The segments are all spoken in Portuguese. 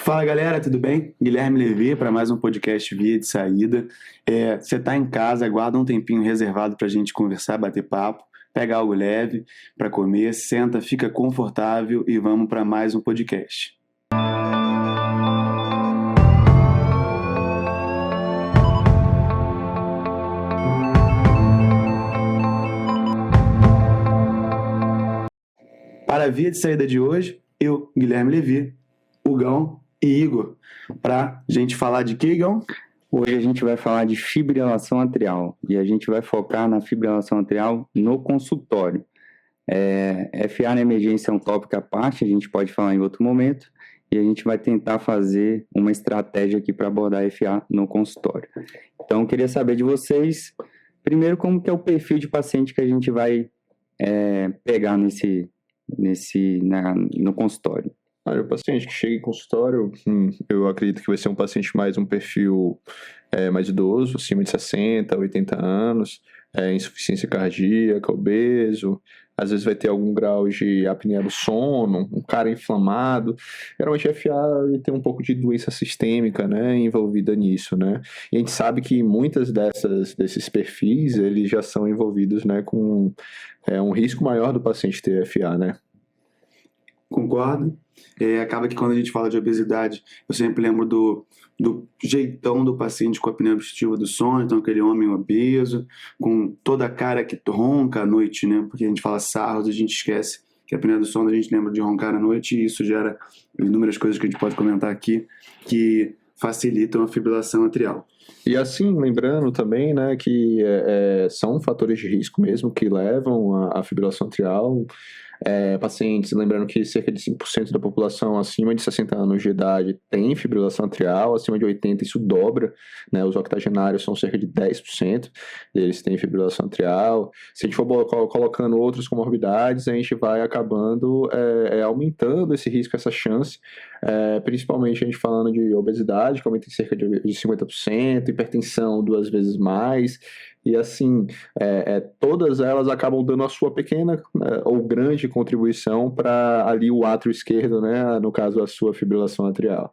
Fala galera, tudo bem? Guilherme Levi para mais um podcast Via de Saída. Você está em casa, guarda um tempinho reservado para a gente conversar, bater papo, pega algo leve para comer, senta, fica confortável e vamos para mais um podcast. Para a Via de Saída de hoje, eu, Guilherme Levi, Hugão e Igor, para a gente falar de quê, Igão? Hoje a gente vai falar de fibrilação atrial e a gente vai focar na fibrilação atrial no consultório. FA na emergência é um tópico à parte, a gente pode falar em outro momento e a gente vai tentar fazer uma estratégia aqui para abordar a FA no consultório. Então, eu queria saber de vocês, primeiro, como que é o perfil de paciente que a gente vai pegar no consultório. Olha, o paciente que chega em consultório, eu acredito que vai ser um paciente mais um perfil mais idoso, acima de 60, 80 anos, insuficiência cardíaca, obeso, às vezes vai ter algum grau de apneia do sono, um cara inflamado. Geralmente a FA tem um pouco de doença sistêmica, né, envolvida nisso, né? E a gente sabe que muitas desses perfis, eles já são envolvidos, né, com um risco maior do paciente ter FA, né? Concordo. Acaba que quando a gente fala de obesidade, eu sempre lembro do jeitão do paciente com apneia obstrutiva do sono, então aquele homem obeso, com toda a cara que ronca à noite, né? Porque a gente fala SARS, a gente esquece que a apneia do sono a gente lembra de roncar à noite, e isso gera inúmeras coisas que a gente pode comentar aqui que facilitam a fibrilação atrial. E assim, lembrando também, né, que são fatores de risco mesmo que levam à fibrilação atrial. Pacientes, lembrando que cerca de 5% da população acima de 60 anos de idade tem fibrilação atrial, acima de 80 isso dobra, né, os octogenários são cerca de 10% deles têm fibrilação atrial. Se a gente for colocando outras comorbidades, a gente vai acabando aumentando esse risco, essa chance, principalmente a gente falando de obesidade, que aumenta em cerca de 50%, hipertensão 2 vezes mais. E assim, todas elas acabam dando a sua pequena ou grande contribuição para ali o átrio esquerdo, né? No caso, a sua fibrilação atrial.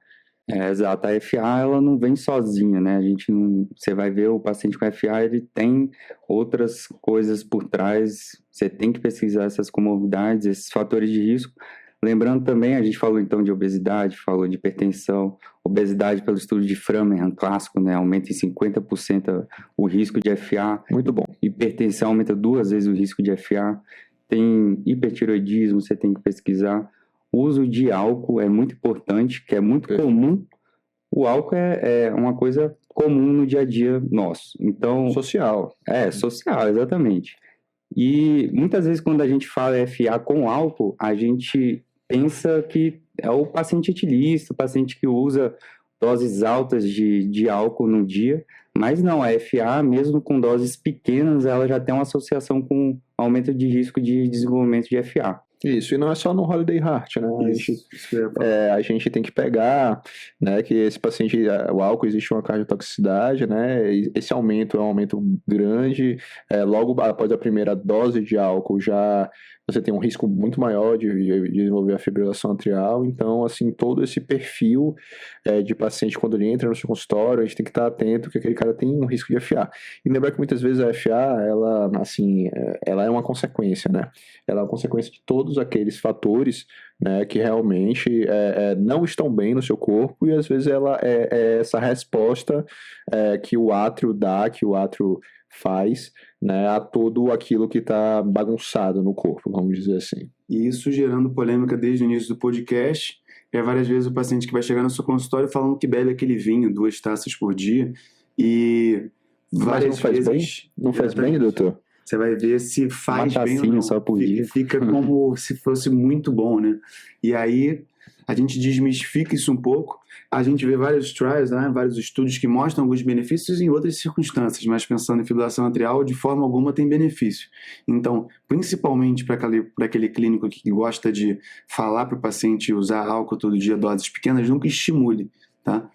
Exato, a FA ela não vem sozinha, né? Você vai ver o paciente com FA, ele tem outras coisas por trás, você tem que pesquisar essas comorbidades, esses fatores de risco. Lembrando também, a gente falou então de obesidade, falou de hipertensão, obesidade pelo estudo de Framingham, clássico, né? Aumenta em 50% o risco de FA. Muito bom. Hipertensão aumenta 2 vezes o risco de FA. Tem hipertiroidismo, você tem que pesquisar. O uso de álcool é muito importante, que é muito comum. O álcool é uma coisa comum no dia a dia nosso. Então, social. Social, exatamente. E muitas vezes quando a gente fala FA com álcool, a gente pensa que é o paciente etilista, o paciente que usa doses altas de álcool no dia, mas não, a FA, mesmo com doses pequenas, ela já tem uma associação com aumento de risco de desenvolvimento de FA. Isso, e não é só no Holiday Heart, né? A gente tem que pegar, né, que esse paciente, o álcool, existe uma cardiotoxicidade, né? Esse aumento é um aumento grande, logo após a primeira dose de álcool já você tem um risco muito maior de desenvolver a fibrilação atrial. Então, assim, todo esse perfil de paciente, quando ele entra no seu consultório, a gente tem que estar atento que aquele cara tem um risco de FA. E lembrar que muitas vezes a FA, ela é uma consequência, né? Ela é uma consequência de todos aqueles fatores, né, que realmente não estão bem no seu corpo, e às vezes ela é essa resposta que o átrio dá, que o átrio faz, né, a tudo aquilo que está bagunçado no corpo, vamos dizer assim. E isso gerando polêmica desde o início do podcast. Várias vezes o paciente que vai chegar no seu consultório falando que bebe aquele vinho, 2 taças por dia, e várias vezes... Não faz bem, doutor? Você vai ver se faz bem ou não. Só por dia. Fica como se fosse muito bom, né? E aí a gente desmistifica isso um pouco. A gente vê vários trials, né? Vários estudos que mostram alguns benefícios em outras circunstâncias, mas pensando em fibrilação atrial, de forma alguma tem benefício. Então, principalmente para aquele clínico que gosta de falar para o paciente usar álcool todo dia, doses pequenas, nunca estimule, tá?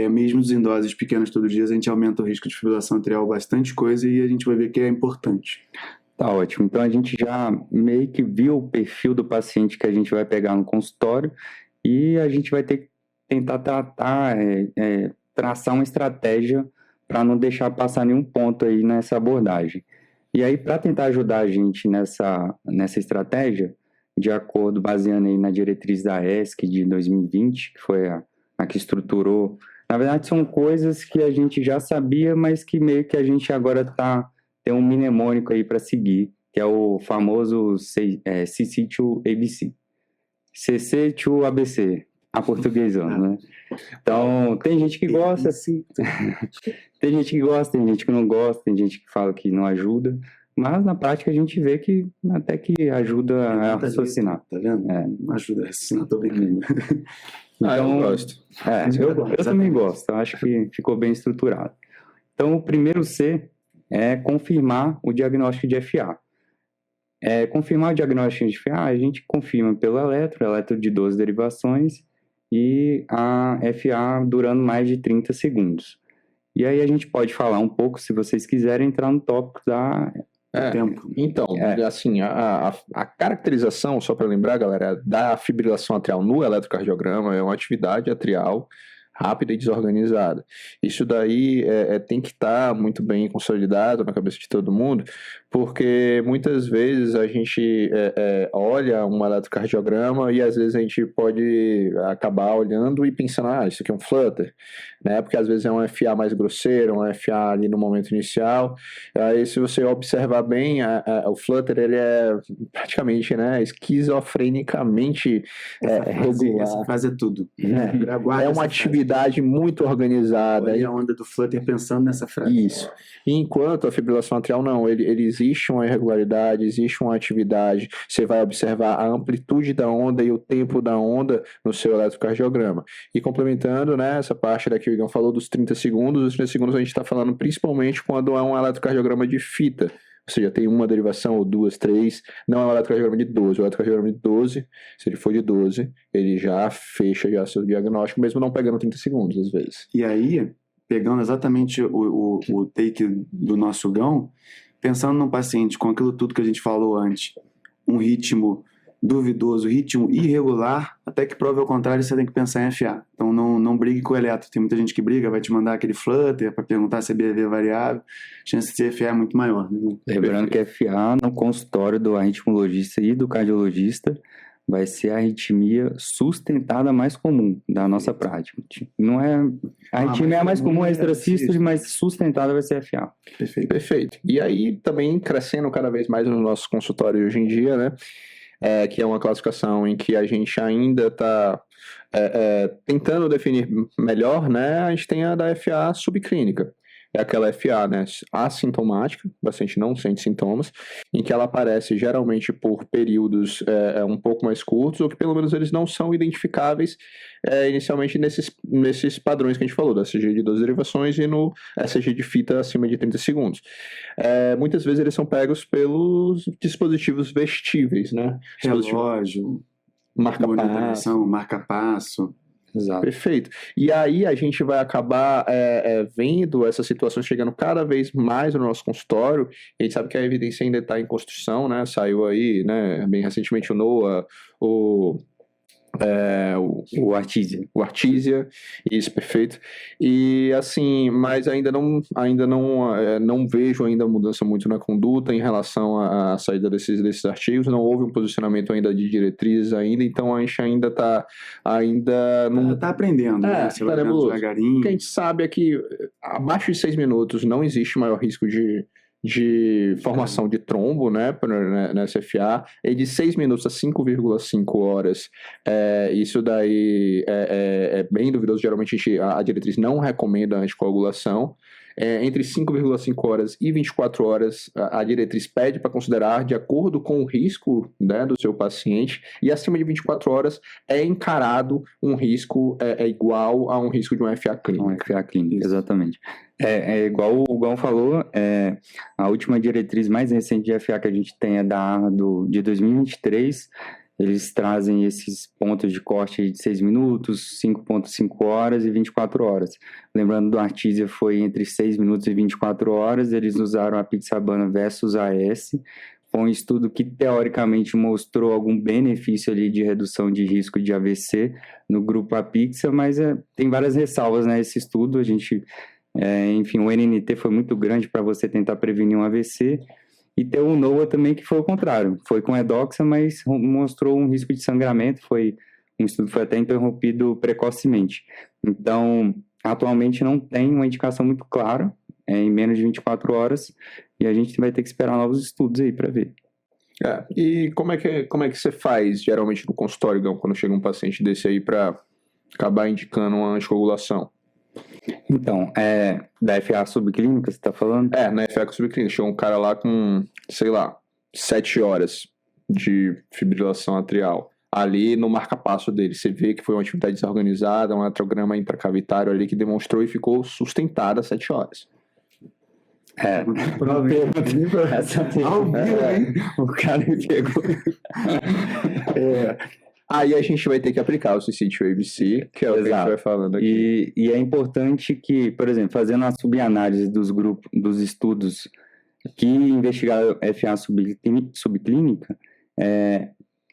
Mesmo em doses pequenas todo dia, a gente aumenta o risco de fibrilação atrial bastante coisa, e a gente vai ver que é importante. Tá ótimo. Então a gente já meio que viu o perfil do paciente que a gente vai pegar no consultório, e a gente vai ter que tentar traçar uma estratégia para não deixar passar nenhum ponto aí nessa abordagem. E aí, para tentar ajudar a gente nessa estratégia, de acordo, baseando aí na diretriz da ESC de 2020, que foi a que estruturou. Na verdade, são coisas que a gente já sabia, mas que meio que a gente agora tem um mnemônico aí para seguir, que é o famoso CC2ABC. CC2ABC, aportuguesando, né? Então, tem gente que gosta, tem gente que gosta, tem gente que não gosta, tem gente que fala que não ajuda, mas na prática a gente vê que até que ajuda a raciocinar. Tá vendo? Não ajuda a raciocinar, tô brincando. Então, eu gosto. Eu também gosto, eu acho que ficou bem estruturado. Então, o primeiro C é confirmar o diagnóstico de FA. Confirmar o diagnóstico de FA, a gente confirma pelo eletro de 12 derivações e a FA durando mais de 30 segundos. E aí a gente pode falar um pouco, se vocês quiserem, entrar no tópico do tempo. Então, assim, a caracterização, só para lembrar, galera, da fibrilação atrial no eletrocardiograma é uma atividade atrial rápida e desorganizada. Isso daí tem que estar muito bem consolidado na cabeça de todo mundo, porque muitas vezes a gente olha um eletrocardiograma e às vezes a gente pode acabar olhando e pensando, isso aqui é um flutter, né? Porque às vezes é um FA mais grosseiro, um FA ali no momento inicial. Aí se você observar bem, o flutter ele é praticamente, né, esquizofrenicamente regular. Essa fase é tudo. É uma atividade muito organizada. Olha a onda do flutter pensando nessa frase. Isso. Enquanto a fibrilação atrial não, ele existe uma irregularidade, existe uma atividade, você vai observar a amplitude da onda e o tempo da onda no seu eletrocardiograma. E complementando, né, essa parte daqui o Igor falou dos 30 segundos, os 30 segundos a gente está falando principalmente quando é um eletrocardiograma de fita, ou seja, tem uma derivação ou duas, três, não é um eletrocardiograma de 12, o eletrocardiograma de 12, se ele for de 12, ele já fecha já seu diagnóstico, mesmo não pegando 30 segundos às vezes. E aí, pegando exatamente o take do nosso Gão, pensando num paciente com aquilo tudo que a gente falou antes, um ritmo duvidoso, ritmo irregular, até que prove ao contrário, você tem que pensar em FA. Então não brigue com o eletro. Tem muita gente que briga, vai te mandar aquele flutter para perguntar se é BV variável. A chance de ser FA é muito maior. Né? Lembrando que FA no consultório do arritmologista e do cardiologista vai ser a arritmia sustentada mais comum da nossa prática. Não é a arritmia mais comum é extrasístole, mas sustentada vai ser FA. Perfeito. E aí também crescendo cada vez mais no nosso consultório hoje em dia, né? Que é uma classificação em que a gente ainda está tentando definir melhor, né? A gente tem a da FA subclínica. É aquela FA, né, assintomática, o paciente não sente sintomas, em que ela aparece geralmente por períodos um pouco mais curtos, ou que pelo menos eles não são identificáveis inicialmente nesses padrões que a gente falou, da ECG de 12 derivações e no ECG de fita acima de 30 segundos. Muitas vezes eles são pegos pelos dispositivos vestíveis, né? Relógio, marca-passo. Exato. Perfeito. E aí a gente vai acabar vendo essas situações chegando cada vez mais no nosso consultório. A gente sabe que a evidência ainda está em construção, né? Saiu aí, né, bem recentemente o NOAA, o Artesia, isso, perfeito. E assim, mas ainda não vejo ainda mudança muito na conduta em relação à saída desses artigos, não houve um posicionamento ainda de diretrizes ainda, então a gente ainda está aprendendo, né? Tá devagarinho. O que a gente sabe é que abaixo de 6 minutos não existe maior risco de formação de trombo, né, nessa FA, e de 6 minutos a 5,5 horas, isso daí é bem duvidoso, geralmente a diretriz não recomenda a anticoagulação. Entre 5,5 horas e 24 horas, a diretriz pede para considerar de acordo com o risco, né, do seu paciente, e acima de 24 horas é encarado um risco igual a um risco de uma FA clínica. Uma FA clínica, exatamente. Igual o Gão falou, a última diretriz mais recente de FA que a gente tem é de 2023. Eles trazem esses pontos de corte de 6 minutos, 5,5 horas e 24 horas. Lembrando do Artesia foi entre 6 minutos e 24 horas, eles usaram a Pixabana versus AS, Foi um estudo que, teoricamente, mostrou algum benefício ali de redução de risco de AVC no grupo Apixa, mas tem várias ressalvas, né? Esse estudo, enfim, o NNT foi muito grande para você tentar prevenir um AVC, e tem o NOAA também, que foi o contrário. Foi com Edoxa, mas mostrou um risco de sangramento, um estudo foi até interrompido precocemente. Então, atualmente não tem uma indicação muito clara, em menos de 24 horas, e a gente vai ter que esperar novos estudos aí para ver. E como é que você faz, geralmente, no consultório, Gão, quando chega um paciente desse aí para acabar indicando uma anticoagulação? Então, da FA subclínica, você está falando? Na FA subclínica. Chegou um cara lá com, sei lá, 7 horas de fibrilação atrial. Ali no marca-passo dele, você vê que foi uma atividade desorganizada, um atrograma intracavitário ali que demonstrou e ficou sustentada 7 horas. Prova, hein? Ao vivo, hein? O cara me pegou. Aí a gente vai ter que aplicar o CCT-ABC, que é o que a gente vai falando aqui. E é importante que, por exemplo, fazendo a subanálise dos estudos que investigaram FA subclínica,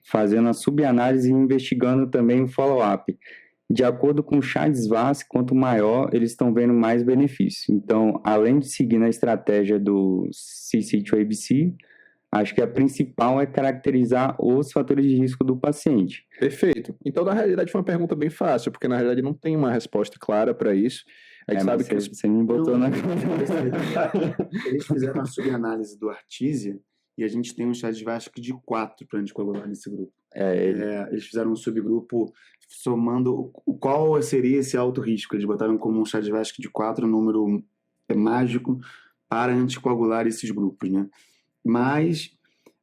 fazendo a subanálise e investigando também o follow-up. De acordo com o Charles-Vasse, quanto maior, eles estão vendo mais benefício. Então, além de seguir na estratégia do CC2ABC, acho que a principal é caracterizar os fatores de risco do paciente. Perfeito. Então, na realidade, foi uma pergunta bem fácil, porque na realidade não tem uma resposta clara para isso. A gente sabe que você me botou na... Eles fizeram uma subanálise do Artesia e a gente tem um Charles-Vasse de 4 para anticoagular nesse grupo. Eles fizeram um subgrupo somando qual seria esse alto risco. Eles botaram como um Charles-Vasse de 4, um número mágico para anticoagular esses grupos, né? Mas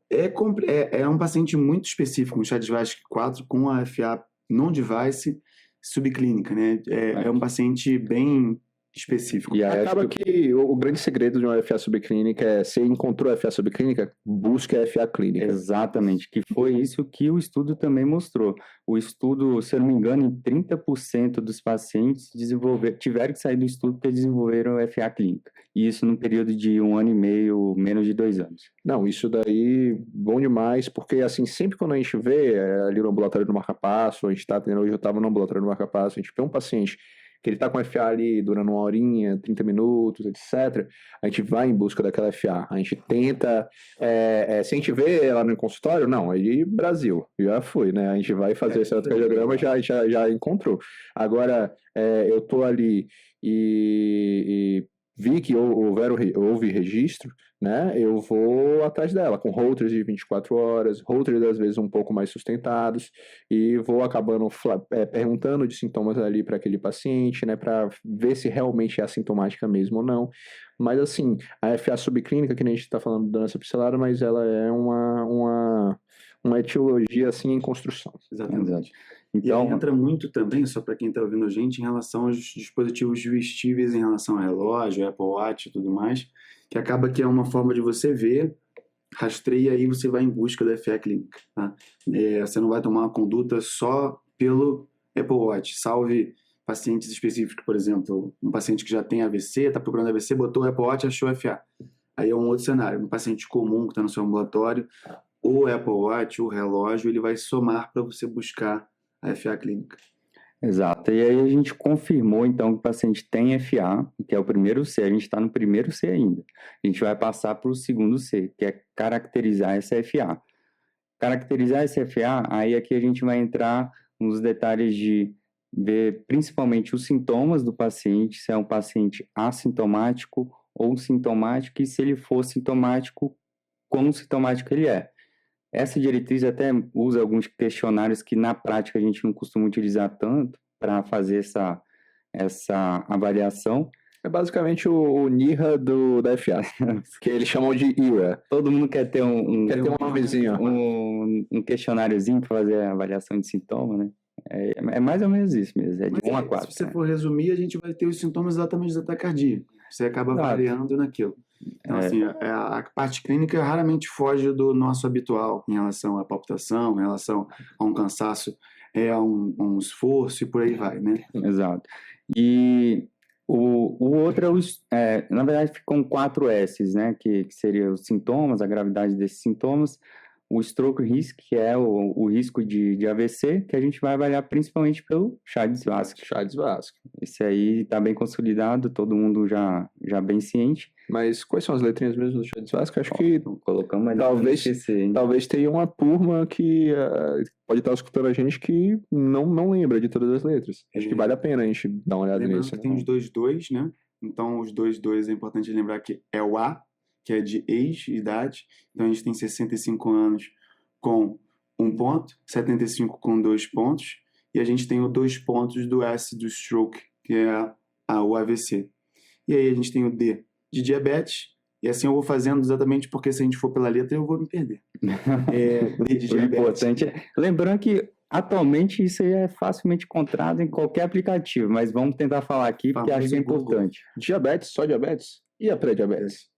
é um paciente muito específico, um Charles-Vasse 4 com a FA non-device subclínica, né? É um paciente bem específico. E aí acaba que o grande segredo de uma FA subclínica é, se encontrou a FA subclínica, busque a FA clínica. Exatamente, que foi isso que o estudo também mostrou. O estudo, se eu não me engano, em 30% dos pacientes tiveram que sair do estudo porque desenvolveram FA clínica. E isso num período de 1 ano e meio, menos de 2 anos. Não, isso daí, bom demais, porque assim, sempre quando a gente vê ali no ambulatório do marca-passo, a gente tá tendo, hoje eu estava no ambulatório do marca-passo, a gente vê um paciente que ele tá com FA ali durante 1 horinha, 30 minutos, etc. A gente vai em busca daquela FA. A gente tenta... se a gente vê lá no consultório, não, aí Brasil, já foi, né? A gente vai fazer esse eletrocardiograma, já encontrou. Agora, eu tô ali e vi que houve registro, né? Eu vou atrás dela, com holters de 24 horas, holters às vezes um pouco mais sustentados, e vou acabando perguntando de sintomas ali para aquele paciente, né? Para ver se realmente é assintomática mesmo ou não. Mas assim, a FA subclínica, que nem a gente está falando da doença pixelada, mas ela é uma etiologia assim em construção. Exatamente. Então, e entra muito também, só para quem está ouvindo a gente, em relação aos dispositivos vestíveis, em relação ao relógio, Apple Watch e tudo mais, que acaba que é uma forma de você ver, rastreia e você vai em busca da FA clínica. Tá? Você não vai tomar uma conduta só pelo Apple Watch. Salve pacientes específicos, por exemplo, um paciente que já tem AVC, está procurando AVC, botou o Apple Watch e achou FA. Aí é um outro cenário. Um paciente comum que está no seu ambulatório, o Apple Watch, o relógio, ele vai somar para você buscar a FA clínica. Exato. E aí a gente confirmou, então, que o paciente tem FA, que é o primeiro C. A gente está no primeiro C ainda. A gente vai passar para o segundo C, que é caracterizar essa FA. Caracterizar essa FA, aí aqui a gente vai entrar nos detalhes de ver principalmente os sintomas do paciente, se é um paciente assintomático ou sintomático, e se ele for sintomático, como sintomático ele é. Essa diretriz até usa alguns questionários que na prática a gente não costuma utilizar tanto para fazer essa avaliação. É basicamente o NIRA da FA, que eles chamam de IRA. Todo mundo quer ter um nomezinho. Um questionáriozinho para fazer a avaliação de sintoma, né? É mais ou menos isso mesmo, de 1 a 4. Se você for resumir, a gente vai ter os sintomas exatamente da taquicardia. Você acaba variando naquilo. Então, assim, a parte clínica raramente foge do nosso habitual em relação à palpitação, em relação a um cansaço, a um esforço e por aí vai, né? Exato. E O outro na verdade, ficam 4 S's, né? Que seria os sintomas, a gravidade desses sintomas, o stroke risk, que é o risco de AVC, que a gente vai avaliar principalmente pelo Chades-Vasque. Chades-Vasque. Esse aí está bem consolidado, todo mundo já bem ciente. Mas quais são as letrinhas mesmo do Chades-Vasque? Acho que colocamos, mas talvez tenha uma turma que pode estar escutando a gente que não lembra de todas as letras. Acho que vale a pena a gente dar uma olhada nisso. Tem os 2-2, né? Então, os 2-2 é importante lembrar que é o A, que é de ex-idade. Então, a gente tem 65 anos com 1 ponto, 75 com 2 pontos, e a gente tem os 2 pontos do S do stroke, que é o AVC. E aí a gente tem o D de diabetes, e assim eu vou fazendo exatamente porque se a gente for pela letra eu vou me perder. D de diabetes. O importante é... Lembrando que atualmente isso aí é facilmente encontrado em qualquer aplicativo, mas vamos tentar falar aqui porque acho que é importante. Diabetes, só diabetes? E a pré-diabetes?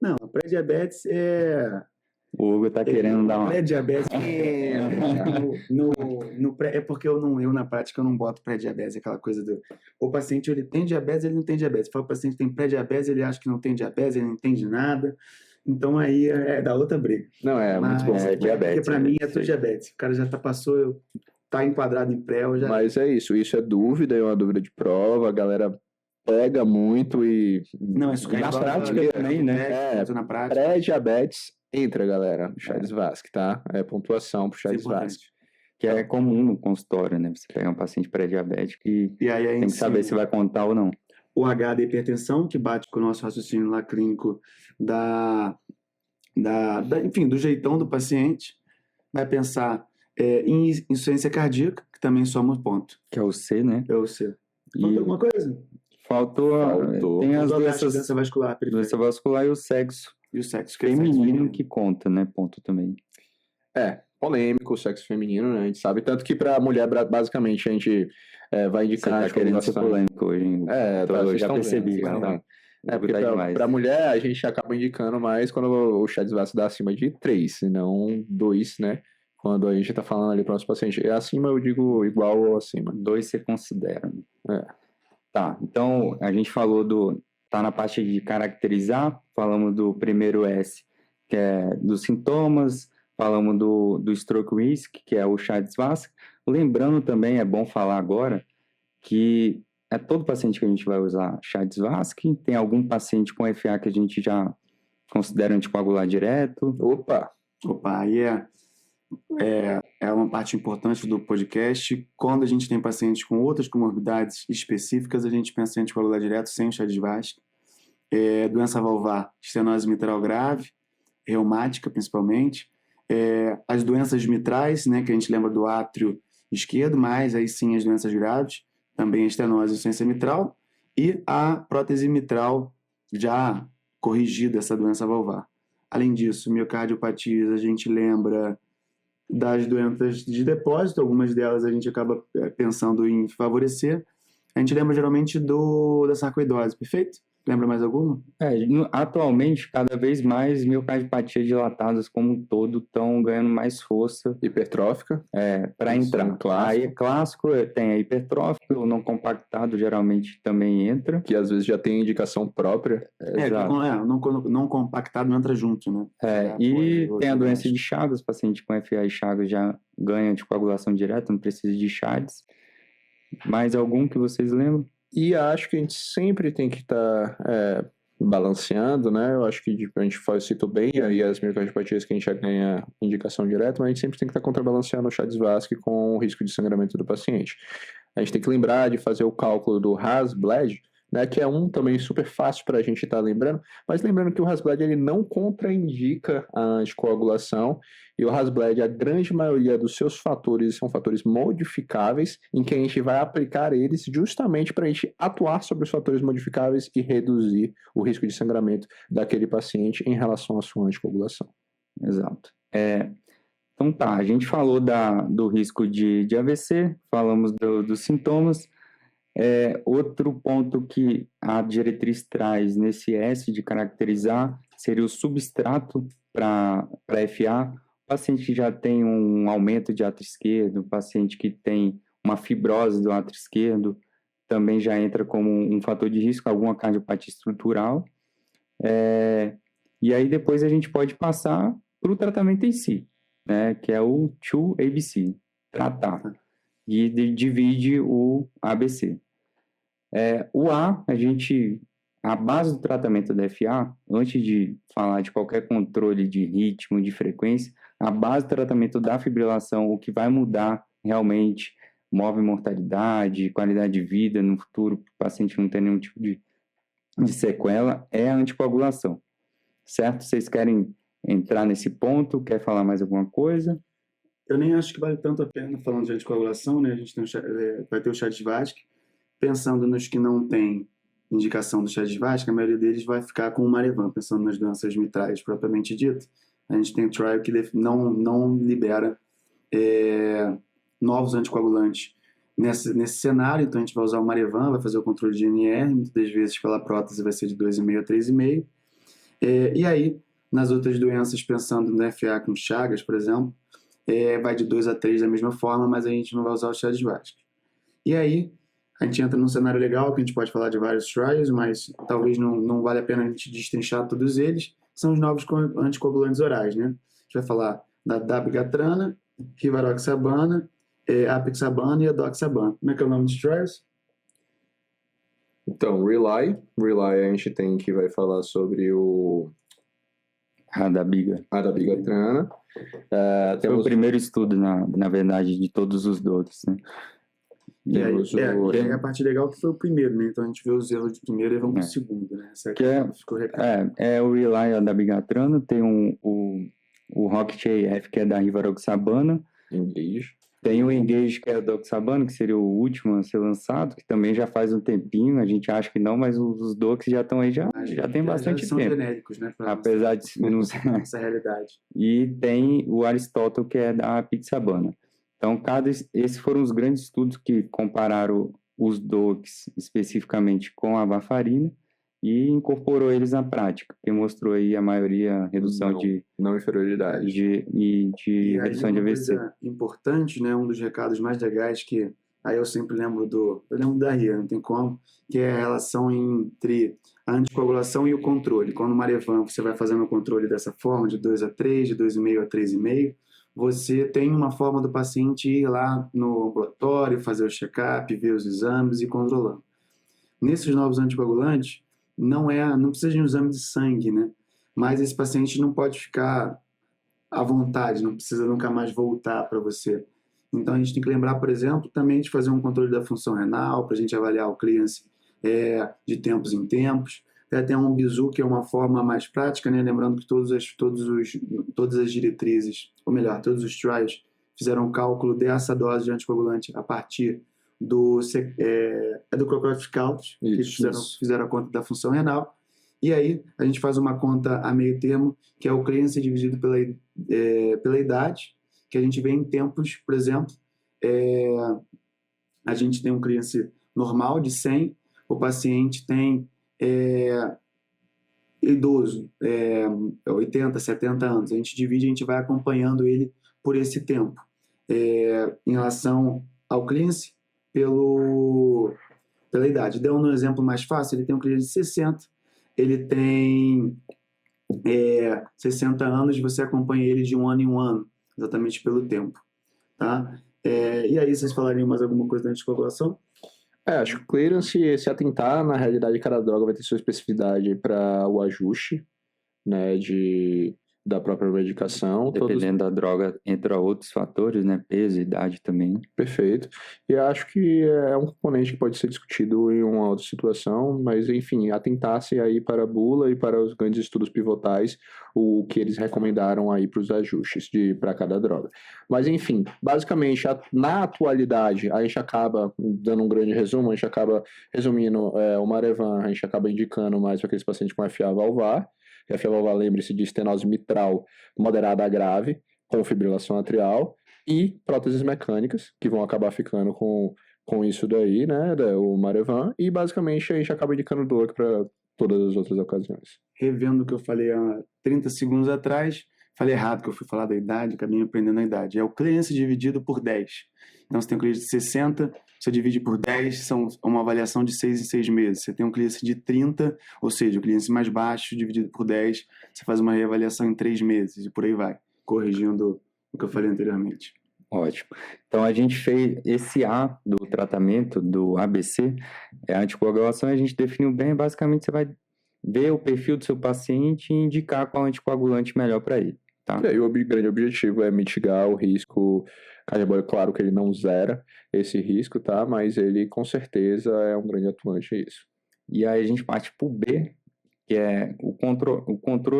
Não, a pré-diabetes é... O Hugo tá querendo dar uma... Pré-diabetes é porque eu na prática eu não boto pré-diabetes, aquela coisa do... O paciente ele tem diabetes, ele não tem diabetes. O paciente tem pré-diabetes, ele acha que não tem diabetes, ele não entende nada. Então aí é da outra briga. Não, muito bom. É diabetes. Porque pra mim é tudo diabetes. O cara já tá enquadrado em pré, eu já... Mas é isso é dúvida, é uma dúvida de prova, a galera pega muito e... Não, isso na prática também, né? Na prática. Pré-diabetes, entra, galera, Chades-Vasque, tá? É pontuação pro Chades-Vasque. Que é comum no consultório, né? Você pega um paciente pré-diabético e aí tem que saber se vai contar ou não. O H da hipertensão, que bate com o nosso raciocínio lá clínico enfim, do jeitão do paciente. Vai pensar em insuficiência cardíaca, que também soma um ponto. Que é o C, né? É o C. Faltou alguma coisa? Faltou. Tem as doenças... Doença vascular. Doença vascular e o sexo. E o sexo. Feminino que conta, né? Ponto também. Polêmico o sexo feminino, né? A gente sabe. Tanto que pra mulher, basicamente, a gente vai indicar... Você tá querendo ser polêmico hoje, hein? Eu já percebi. Porque pra mulher, a gente acaba indicando mais quando o Chades-Vasque dá acima de 3, e não 2, né? Quando a gente tá falando ali pro nosso paciente. Acima, eu digo igual ou acima. 2 você considera. Tá, então a gente falou tá na parte de caracterizar, falamos do primeiro S, que é dos sintomas, falamos do stroke risk, que é o Chades-Vasque. Lembrando também, é bom falar agora, que é todo paciente que a gente vai usar Chades-Vasque, tem algum paciente com FA que a gente já considera anticoagular direto. Opa, aí é uma parte importante do podcast. Quando a gente tem pacientes com outras comorbidades específicas, a gente pensa em anticoagular direto sem o Chades-Vasque. Doença valvar, estenose mitral grave, reumática principalmente. As doenças mitrais, né, que a gente lembra do átrio esquerdo, mas aí sim as doenças graves, também a estenose e insuficiência mitral, e a prótese mitral já corrigida, essa doença valvar. Além disso, miocardiopatias, a gente lembra das doenças de depósito, algumas delas a gente acaba pensando em favorecer. A gente lembra geralmente da sarcoidose, perfeito? Lembra mais alguma? Atualmente, cada vez mais miocardiopatias dilatadas como um todo estão ganhando mais força. Hipertrófica? Para entrar. Aí clássico, tem a hipertrófica, o não compactado geralmente também entra. Que às vezes já tem indicação própria. Não compactado entra junto, né? Tem a doença de Chagas, paciente com FA e Chagas já ganha de coagulação direta, não precisa de Chades. Mais algum que vocês lembram? E acho que a gente sempre tem que estar balanceando, né? Eu acho que a gente citou bem aí as miocardiopatias que a gente já ganha indicação direta, mas a gente sempre tem que estar contrabalanceando o Chades-Vasque com o risco de sangramento do paciente. A gente tem que lembrar de fazer o cálculo do Hasbled, né, que é também super fácil para a gente estar lembrando, mas lembrando que o Hasbled ele não contraindica a anticoagulação, e o Hasbled, a grande maioria dos seus fatores são fatores modificáveis, em que a gente vai aplicar eles justamente para a gente atuar sobre os fatores modificáveis e reduzir o risco de sangramento daquele paciente em relação à sua anticoagulação. Exato. Então tá, a gente falou do risco de AVC, falamos dos sintomas. Outro ponto que a diretriz traz nesse S de caracterizar seria o substrato para FA. O paciente que já tem um aumento de átrio esquerdo, o paciente que tem uma fibrose do átrio esquerdo, também já entra como um fator de risco, alguma cardiopatia estrutural. E aí depois a gente pode passar para o tratamento em si, né, que é o 2ABC, tratar, e divide o ABC. A base do tratamento da FA, antes de falar de qualquer controle de ritmo, de frequência, a base do tratamento da fibrilação, o que vai mudar realmente, move mortalidade, qualidade de vida no futuro, para o paciente não ter nenhum tipo de sequela, é a anticoagulação. Certo? Vocês querem entrar nesse ponto? Quer falar mais alguma coisa? Eu nem acho que vale tanto a pena falando de anticoagulação, né? A gente tem vai ter o Chades-Vasque. Pensando nos que não têm indicação do Chades-Vasque, a maioria deles vai ficar com o Marevan, pensando nas doenças mitrais propriamente dito. A gente tem um trial que não libera novos anticoagulantes nesse cenário, então a gente vai usar o Marevan, vai fazer o controle de NR, muitas das vezes pela prótese vai ser de 2,5 a 3,5. E aí, nas outras doenças, pensando no FA com Chagas, por exemplo, vai de 2 a 3 da mesma forma, mas a gente não vai usar o Chades-Vasque. E aí, a gente entra num cenário legal, que a gente pode falar de vários trials, mas talvez não vale a pena a gente destrinchar todos eles, são os novos anticoagulantes orais, né? A gente vai falar da dabigatrana, rivaroxabana, apixabana e adoxabana. Como é que é o nome dos trials? Então, Rely a gente tem que vai falar sobre a dabigatrana. Foi o primeiro estudo, na verdade, de todos os doutores, né? E aí, a parte legal que foi o primeiro, né? Então a gente vê os erros de primeiro e vamos pro segundo, né? O Rely, a dabigatrana, tem o Rocket AF, que é da rivaroxabana. Engage. Tem o Engage, que é o doxabana, que seria o último a ser lançado, que também já faz um tempinho, a gente acha que não, mas os docs já estão aí, já tem bastante já são tempo. genéricos, né? Apesar de não essa realidade. E tem o Aristótle, que é da apixabana. Então, esses foram os grandes estudos que compararam os docs especificamente com a varfarina e incorporou eles na prática, que mostrou aí a maioria redução de inferioridade de redução de AVC. Coisa importante, né, um dos recados mais legais que aí eu sempre lembro da RIA, não tem como, que é a relação entre a anticoagulação e o controle. Quando o Marevan você vai fazendo o controle dessa forma, de 2 a 3, de 2,5 a 3,5, você tem uma forma do paciente ir lá no ambulatório, fazer o check-up, ver os exames e controlando. Nesses novos anticoagulantes, não precisa de um exame de sangue, né? Mas esse paciente não pode ficar à vontade, não precisa nunca mais voltar para você. Então a gente tem que lembrar, por exemplo, também de fazer um controle da função renal, para a gente avaliar o clearance de tempos em tempos. Tem um bizu, que é uma forma mais prática, né? Lembrando que todas as diretrizes, ou melhor, todos os trials fizeram um cálculo dessa dose de anticoagulante a partir do Crocroft Count, que fizeram a conta da função renal. E aí a gente faz uma conta a meio termo, que é o clearance dividido pela idade, que a gente vê em tempos, por exemplo, a gente tem um clearance normal de 100, o paciente tem idoso, 80, 70 anos, a gente vai acompanhando ele por esse tempo. Em relação ao clearance, pela idade. Dando um exemplo mais fácil, ele tem um clearance de 60, ele tem 60 anos, você acompanha ele de 1 ano em 1 ano, exatamente pelo tempo. Tá? E aí, vocês falariam mais alguma coisa da anticoagulação? Acho que o clearance, se atentar, na realidade, cada droga vai ter sua especificidade para o ajuste, né, da própria medicação. Dependendo da droga, entra outros fatores, né, peso, idade também. Perfeito. E acho que é um componente que pode ser discutido em uma outra situação, mas, enfim, atentar-se aí para a bula e para os grandes estudos pivotais, o que eles recomendaram aí para os ajustes para cada droga. Mas, enfim, basicamente, na atualidade, a gente acaba, dando um grande resumo, a gente acaba resumindo o Marevan, a gente acaba indicando mais para aqueles pacientes com FA valvar. A FA valvar, lembre-se de estenose mitral moderada a grave, com fibrilação atrial, e próteses mecânicas, que vão acabar ficando com isso daí, né, o Marevan, e basicamente a gente acaba indicando o DOAC para todas as outras ocasiões. Revendo o que eu falei há 30 segundos atrás, falei errado, que eu fui falar da idade, acabei aprendendo a idade. É o clearance dividido por 10. Então você tem um clearance de 60, você divide por 10, são uma avaliação de 6 em 6 meses. Você tem um clearance de 30, ou seja, o clearance mais baixo dividido por 10, você faz uma reavaliação em 3 meses, e por aí vai, corrigindo o que eu falei anteriormente. Ótimo. Então, a gente fez esse A do tratamento, do ABC, a anticoagulação, a gente definiu bem, basicamente você vai ver o perfil do seu paciente e indicar qual anticoagulante melhor para ele. Tá? E aí o grande objetivo é mitigar o risco cardiológico. Claro que ele não zera esse risco, tá? Mas ele com certeza é um grande atuante nisso. E aí a gente parte para o B, que é o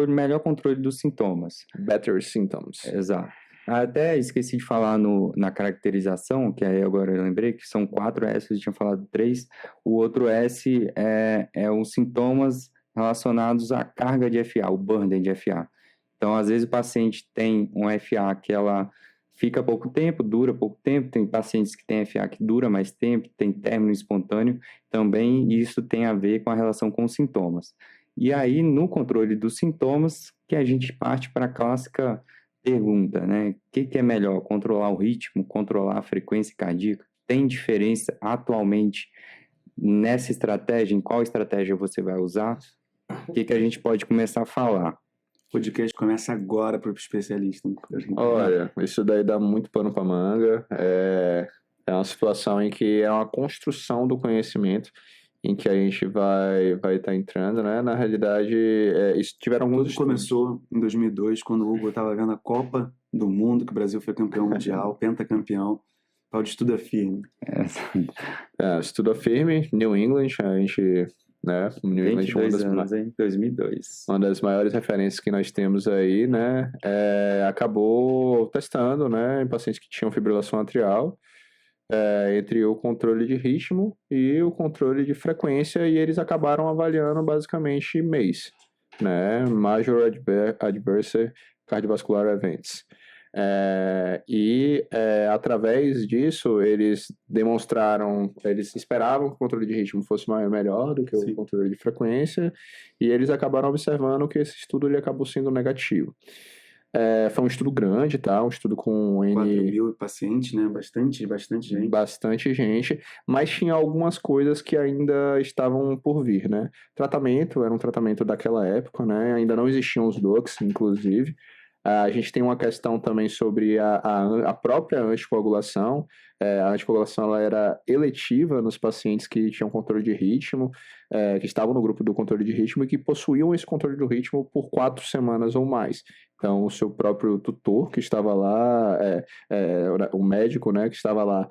melhor controle dos sintomas. Better symptoms. Exato. Até esqueci de falar na caracterização, que aí agora eu lembrei que são 4 S, eu tinha falado 3. O outro S é os sintomas relacionados à carga de FA, o burden de FA. Então, às vezes o paciente tem um FA que ela fica pouco tempo, dura pouco tempo, tem pacientes que têm FA que dura mais tempo, tem término espontâneo, também isso tem a ver com a relação com os sintomas. E aí, no controle dos sintomas, que a gente parte para a clássica pergunta, né? O que é melhor, controlar o ritmo, controlar a frequência cardíaca? Tem diferença atualmente nessa estratégia? Em qual estratégia você vai usar? O que a gente pode começar a falar? O podcast começa agora para o especialista. Olha, isso daí dá muito pano para manga. É uma situação em que é uma construção do conhecimento em que a gente vai estar entrando, né? Na realidade, tiveram alguns estudos. Tudo começou em 2002, quando o Hugo estava vendo a Copa do Mundo, que o Brasil foi campeão mundial, pentacampeão. O estudo é firme. Estudo é firme, New England, a gente... Né? New England, 22 anos, em 2002. Uma das maiores referências que nós temos aí, né? Acabou testando, né? Em pacientes que tinham fibrilação atrial, entre o controle de ritmo e o controle de frequência, e eles acabaram avaliando basicamente MACE, né? Major Adverse Cardiovascular Events. Através disso, eles esperavam que o controle de ritmo fosse melhor do que o controle de frequência, e eles acabaram observando que esse estudo ele acabou sendo negativo. Foi um estudo grande, tá? Um estudo com 4.000 pacientes, né? Bastante gente. Bastante gente, mas tinha algumas coisas que ainda estavam por vir, né? Tratamento, era um tratamento daquela época, né? Ainda não existiam os DOACs, inclusive. A gente tem uma questão também sobre a própria anticoagulação. A anticoagulação ela era eletiva nos pacientes que tinham controle de ritmo, que estavam no grupo do controle de ritmo e que possuíam esse controle do ritmo por 4 semanas ou mais. Então, o seu próprio tutor que estava lá, o médico, né, que estava lá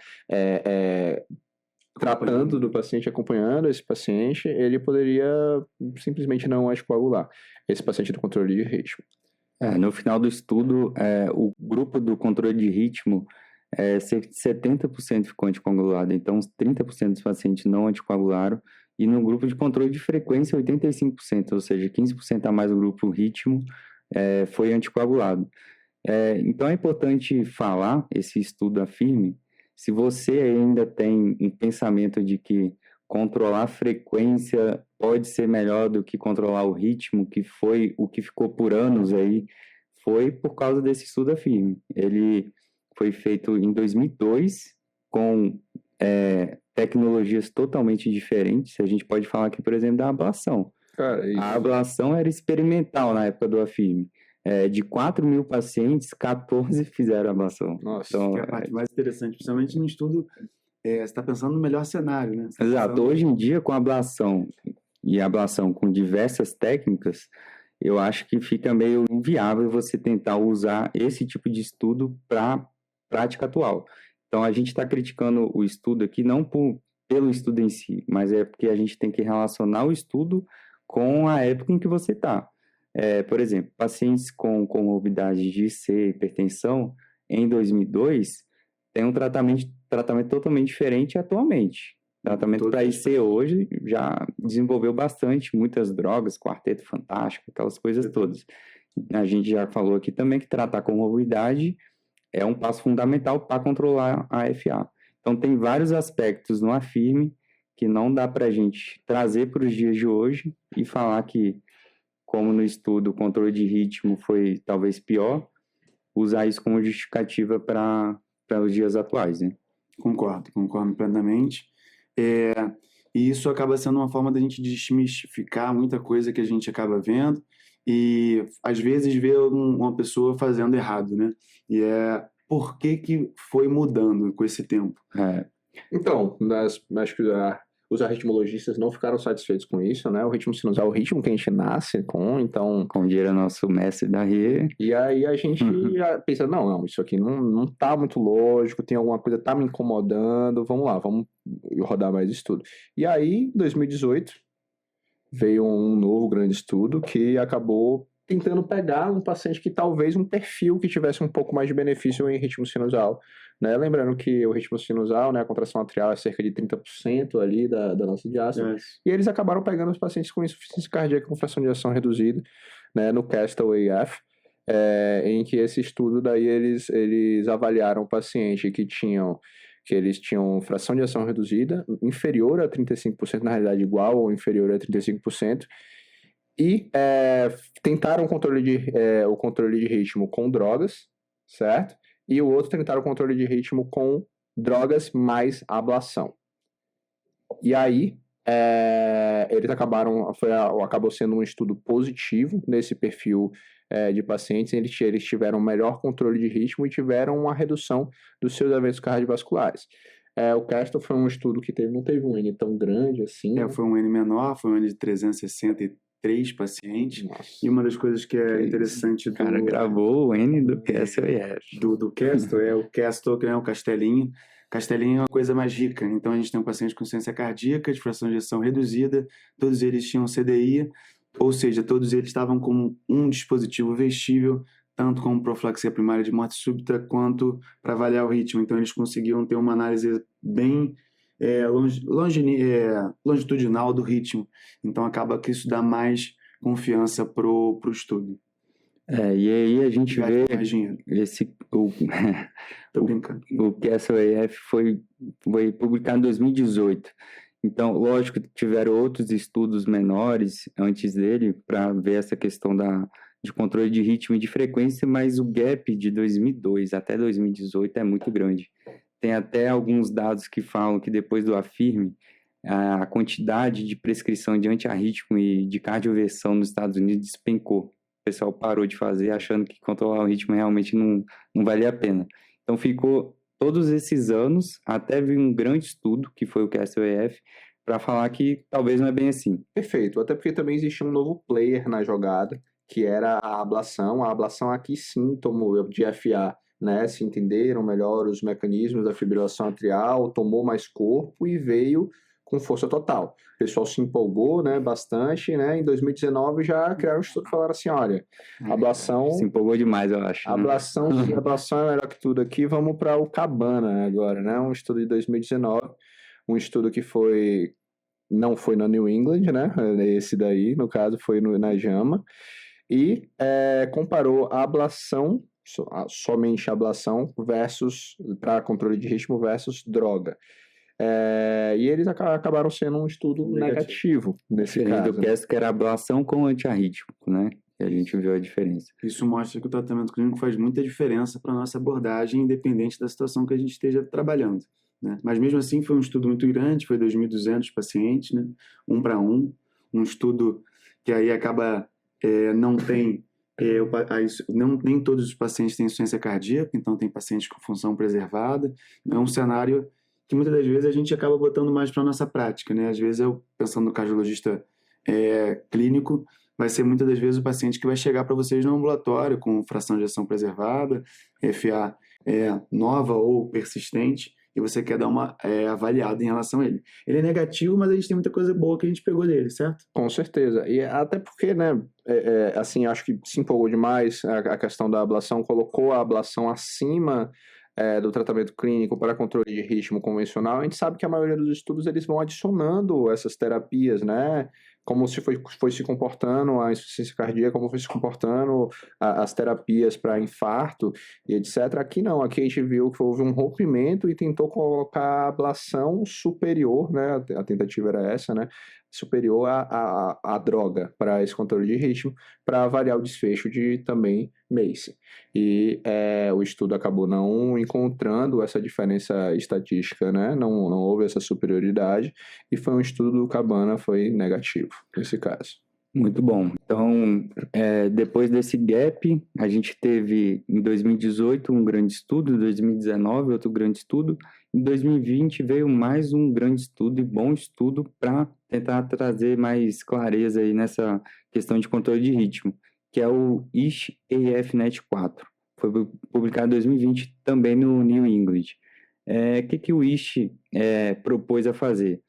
tratando do paciente, acompanhando esse paciente, ele poderia simplesmente não anticoagular esse paciente do controle de ritmo. No final do estudo, o grupo do controle de ritmo, 70% ficou anticoagulado, então 30% dos pacientes não anticoagularam, e no grupo de controle de frequência, 85%, ou seja, 15% a mais do grupo ritmo foi anticoagulado. Então é importante falar, esse estudo afirme, se você ainda tem um pensamento de que controlar a frequência pode ser melhor do que controlar o ritmo, que foi o que ficou por anos aí, foi por causa desse estudo firme. Ele foi feito em 2002, com tecnologias totalmente diferentes. A gente pode falar aqui, por exemplo, da ablação. A ablação era experimental na época do AFIRME. De 4.000 pacientes, 14 fizeram ablação. Nossa, então, que é a parte mais interessante, principalmente no estudo. Você está pensando no melhor cenário, né? Exato. Hoje em dia, com ablação e ablação com diversas técnicas, eu acho que fica meio inviável você tentar usar esse tipo de estudo para prática atual. Então, a gente está criticando o estudo aqui não pelo estudo em si, mas é porque a gente tem que relacionar o estudo com a época em que você está. Por exemplo, pacientes com comorbidade de IC, hipertensão, em 2002, tem um tratamento totalmente diferente atualmente. O tratamento para IC hoje já desenvolveu bastante, muitas drogas, quarteto fantástico, aquelas coisas todas. A gente já falou aqui também que tratar comorbidade é um passo fundamental para controlar a FA. Então, tem vários aspectos no AFIRME que não dá para a gente trazer para os dias de hoje e falar que, como no estudo o controle de ritmo foi talvez pior, usar isso como justificativa para os dias atuais, né? Concordo plenamente. E isso acaba sendo uma forma da gente desmistificar muita coisa que a gente acaba vendo e, às vezes, ver uma pessoa fazendo errado, né? E por que foi mudando com esse tempo? Então, acho que os arritmologistas não ficaram satisfeitos com isso, né? O ritmo sinusal é o ritmo que a gente nasce com, então... Como diria nosso mestre Darrier. E aí a gente pensa, não, isso aqui não tá muito lógico, tem alguma coisa que tá me incomodando, vamos lá, vamos rodar mais estudo. E aí, em 2018, veio um novo grande estudo que acabou tentando pegar um paciente que talvez um perfil que tivesse um pouco mais de benefício em ritmo sinusal, né? Lembrando que o ritmo sinusal, né, a contração atrial é cerca de 30% ali da nossa diástole, e eles acabaram pegando os pacientes com insuficiência cardíaca com fração de ejeção reduzida, né, no CASTLE-AF, em que esse estudo daí eles avaliaram o paciente que eles tinham fração de ejeção reduzida inferior a 35%, na realidade igual ou inferior a 35%, e tentaram o controle de ritmo com drogas, certo? E o outro tentaram o controle de ritmo com drogas mais ablação. E aí, eles acabou sendo um estudo positivo nesse perfil de pacientes. Eles tiveram melhor controle de ritmo e tiveram uma redução dos seus eventos cardiovasculares. O CASTLE foi um estudo que não teve um N tão grande assim. Foi um N menor, foi um N de 363 pacientes. Nossa. E uma das coisas que é interessante... O cara gravou o N do CASTLE-AF. Do CASTLE, o CASTLE, que é o Castelinho. Castelinho é uma coisa mais rica. Então, a gente tem um paciente com insuficiência cardíaca, de fração de ejeção reduzida, todos eles tinham CDI, ou seja, todos eles estavam com um dispositivo vestível, tanto como profilaxia primária de morte súbita, quanto para avaliar o ritmo. Então, eles conseguiam ter uma análise bem longitudinal do ritmo. Então, acaba que isso dá mais confiança pro estudo. E aí a gente vê Tô brincando. O CASTLE-AF foi publicado em 2018. Então, lógico que tiveram outros estudos menores antes dele para ver essa questão de controle de ritmo e de frequência, mas o gap de 2002 até 2018 é muito grande. Tem até alguns dados que falam que depois do AFIRME, a quantidade de prescrição de antiarrítmico e de cardioversão nos Estados Unidos despencou. O pessoal parou de fazer achando que controlar o ritmo realmente não valia a pena. Então ficou todos esses anos, até vir um grande estudo, que foi o CASTLE-AF, para falar que talvez não é bem assim. Perfeito, até porque também existe um novo player na jogada, que era a ablação. A ablação aqui sim tomou de FA, né? Se entenderam melhor os mecanismos da fibrilação atrial, tomou mais corpo e veio com força total. O pessoal se empolgou, né, bastante, né? Em 2019 já criaram um estudo e falaram assim, olha, ablação... Se empolgou demais, eu acho. Ablação é melhor que tudo aqui, vamos para o Cabana agora, né? Um estudo de 2019, um estudo que não foi na New England, né? Esse daí, no caso, foi na JAMA, e comparou a ablação, somente a ablação, para controle de ritmo versus droga. E eles acabaram sendo um estudo negativo nesse caso. Do CASTLE, que era ablação com antiarrítmico, né? E a gente viu a diferença. Isso mostra que o tratamento clínico faz muita diferença para a nossa abordagem, independente da situação que a gente esteja trabalhando, né? Mas mesmo assim foi um estudo muito grande, foi 2.200 pacientes, né? 1 para 1, um estudo que aí acaba, nem todos os pacientes têm insuficiência cardíaca, então tem pacientes com função preservada. É um cenário que muitas das vezes a gente acaba botando mais para a nossa prática, né? Às vezes eu, pensando no cardiologista clínico, vai ser muitas das vezes o paciente que vai chegar para vocês no ambulatório com fração de ejeção preservada, FA nova ou persistente, e você quer dar uma avaliada em relação a ele. Ele é negativo, mas a gente tem muita coisa boa que a gente pegou dele, certo? Com certeza. E até porque, né, assim, acho que se empolgou demais a questão da ablação, colocou a ablação acima do tratamento clínico para controle de ritmo convencional. A gente sabe que a maioria dos estudos eles vão adicionando essas terapias, né? como foi se comportando a insuficiência cardíaca, como foi se comportando as terapias para infarto e etc. Aqui não, aqui a gente viu que houve um rompimento e tentou colocar a ablação superior, né? A tentativa era essa, né? Superior à droga para esse controle de ritmo, para avaliar o desfecho de também MACE. E o estudo acabou não encontrando essa diferença estatística, né? Não houve essa superioridade, e foi um estudo do Cabana, foi negativo nesse caso. Muito bom. Então, depois desse gap, a gente teve em 2018 um grande estudo, em 2019 outro grande estudo, em 2020 veio mais um grande estudo e bom estudo para tentar trazer mais clareza aí nessa questão de controle de ritmo, que é o ISH-AF-NET4. Foi publicado em 2020 também no New England. O que o ISH propôs a fazer?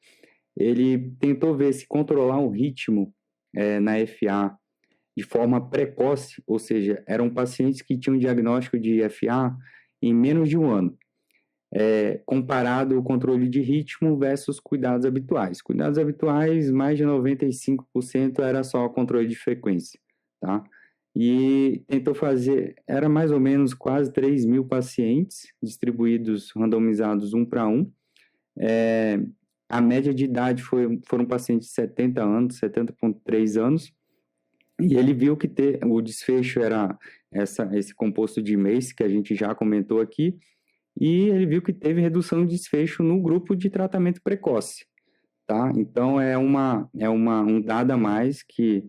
Ele tentou ver se controlar o ritmo na FA de forma precoce, ou seja, eram pacientes que tinham diagnóstico de FA em menos de um ano, comparado o controle de ritmo versus cuidados habituais. Cuidados habituais, mais de 95% era só controle de frequência, tá? E tentou fazer, era mais ou menos quase 3.000 pacientes, distribuídos, randomizados 1 para 1. A média de idade foram pacientes de 70 anos, 70,3 anos, e ele viu que o desfecho era esse composto de MACE, que a gente já comentou aqui, e ele viu que teve redução de desfecho no grupo de tratamento precoce, tá? Então, um dado a mais que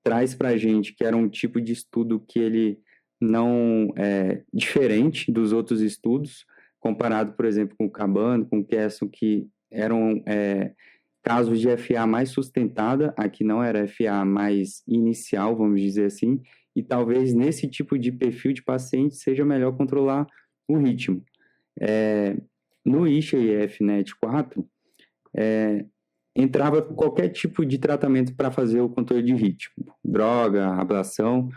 traz para a gente que era um tipo de estudo que ele não é diferente dos outros estudos, comparado, por exemplo, com o Cabana, com o Kesson, que eram casos de FA mais sustentada, aqui não era FA mais inicial, vamos dizer assim, e talvez nesse tipo de perfil de paciente seja melhor controlar o ritmo. No ISH-AF-NET4, entrava qualquer tipo de tratamento para fazer o controle de ritmo, droga, ablação,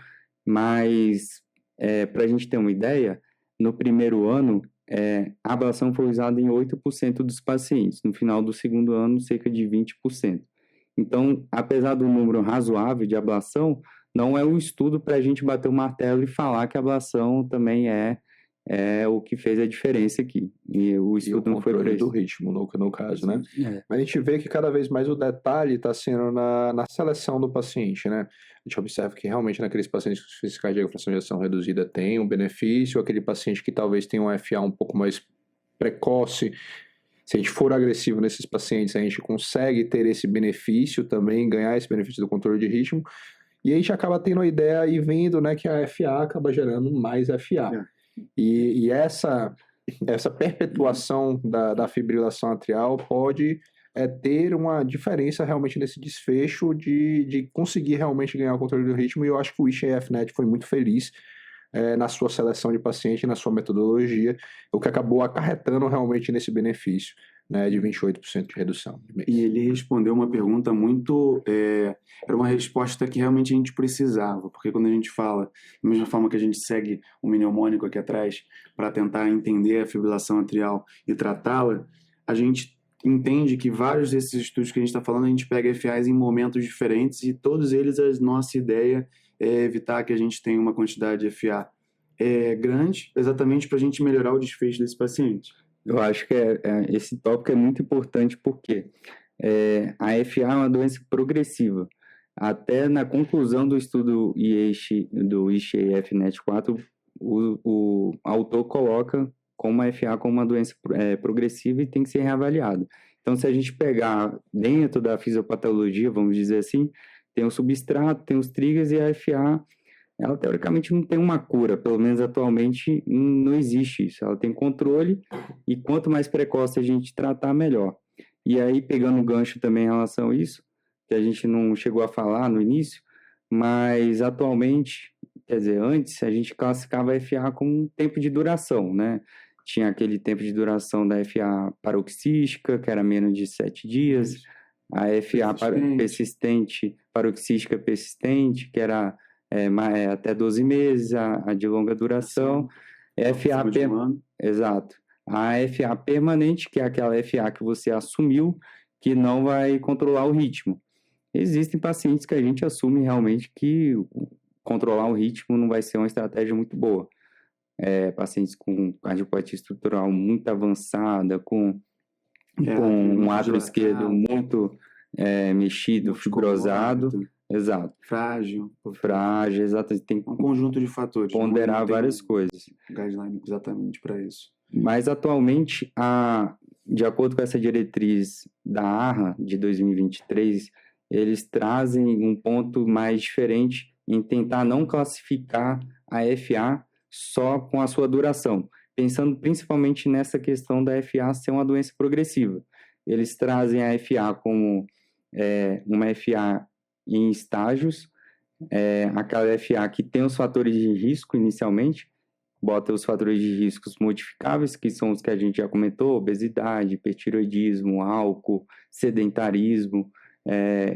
mas para a gente ter uma ideia, no primeiro ano, a ablação foi usada em 8% dos pacientes, no final do segundo ano, cerca de 20%. Então, apesar do número razoável de ablação, não é um estudo para a gente bater o martelo e falar que a ablação também é o que fez a diferença aqui. E o estudo não foi para isso. Do ritmo, no caso, né? Mas a gente vê que cada vez mais o detalhe está sendo na seleção do paciente, né? A gente observa que realmente naqueles pacientes com insuficiência cardíaca, fração de ejeção reduzida tem um benefício, aquele paciente que talvez tenha um FA um pouco mais precoce, se a gente for agressivo nesses pacientes, a gente consegue ter esse benefício também, ganhar esse benefício do controle de ritmo, e a gente acaba tendo a ideia e vendo, né, que a FA acaba gerando mais FA. E essa perpetuação da fibrilação atrial pode ter uma diferença realmente nesse desfecho de conseguir realmente ganhar o controle do ritmo, e eu acho que o ISH-AF-NET foi muito feliz na sua seleção de paciente, na sua metodologia, o que acabou acarretando realmente nesse benefício, né, de 28% de redução. E ele respondeu uma pergunta muito... era uma resposta que realmente a gente precisava, porque quando a gente fala, da mesma forma que a gente segue o mnemônico aqui atrás, para tentar entender a fibrilação atrial e tratá-la, a gente entende que vários desses estudos que a gente está falando, a gente pega FAs em momentos diferentes, e todos eles, a nossa ideia é evitar que a gente tenha uma quantidade de FA grande, exatamente para a gente melhorar o desfecho desse paciente. Eu acho que esse tópico é muito importante porque a FA é uma doença progressiva. Até na conclusão do estudo do ISH-AF-NET4, o autor coloca como a FA como uma doença progressiva e tem que ser reavaliada. Então, se a gente pegar dentro da fisiopatologia, vamos dizer assim, tem o substrato, tem os triggers, e a FA, ela teoricamente não tem uma cura, pelo menos atualmente não existe isso. Ela tem controle, e quanto mais precoce a gente tratar, melhor. E aí, pegando um gancho também em relação a isso, que a gente não chegou a falar no início, mas atualmente, quer dizer, antes a gente classificava a FA como tempo de duração, né? Tinha aquele tempo de duração da FA paroxística, que era menos de 7 dias, a FA persistente, paroxística persistente, que era até 12 meses, a de longa duração, exato. A FA permanente, que é aquela FA que você assumiu que não vai controlar o ritmo. Existem pacientes que a gente assume realmente que controlar o ritmo não vai ser uma estratégia muito boa. Pacientes com cardiopatia estrutural muito avançada, com um átrio esquerdo muito mexido, fibrosado. Exato. Frágil, exato. Tem um conjunto de fatores. Ponderar várias coisas. Guideline exatamente para isso. Mas atualmente, de acordo com essa diretriz da ARRA de 2023, eles trazem um ponto mais diferente em tentar não classificar a FA só com a sua duração, pensando principalmente nessa questão da FA ser uma doença progressiva. Eles trazem a FA como uma FA em estágios, aquela FA que tem os fatores de risco inicialmente, bota os fatores de riscos modificáveis, que são os que a gente já comentou: obesidade, hipertiroidismo, álcool, sedentarismo,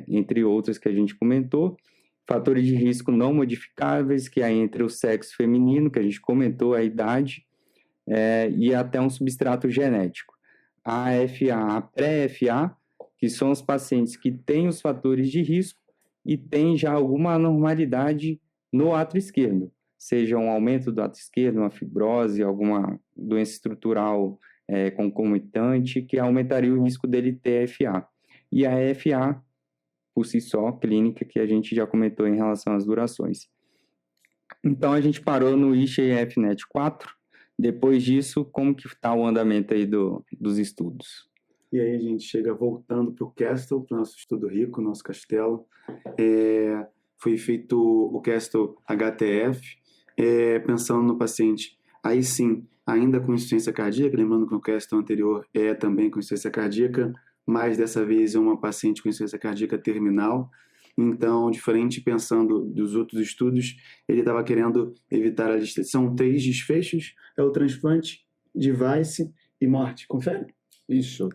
entre outros que a gente comentou. Fatores de risco não modificáveis, que é entre o sexo feminino, que a gente comentou, a idade, e até um substrato genético. A FA, a pré-FA, que são os pacientes que têm os fatores de risco e têm já alguma anormalidade no átrio esquerdo, seja um aumento do átrio esquerdo, uma fibrose, alguma doença estrutural concomitante, que aumentaria o risco dele ter FA. E a FA, por si só, clínica, que a gente já comentou em relação às durações. Então, a gente parou no ISHA-FNET 4. Depois disso, como que está o andamento aí dos estudos? E aí a gente chega voltando para o Castle, para o nosso estudo rico, nosso castelo. Foi feito o Castle HTF, pensando no paciente, aí sim, ainda com insuficiência cardíaca, lembrando que o Castle anterior é também com insuficiência cardíaca, mas dessa vez é uma paciente com insuficiência cardíaca terminal. Então, diferente pensando dos outros estudos, ele estava querendo evitar a lista. São 3 desfechos: é o transplante, device e morte. Confere? Isso.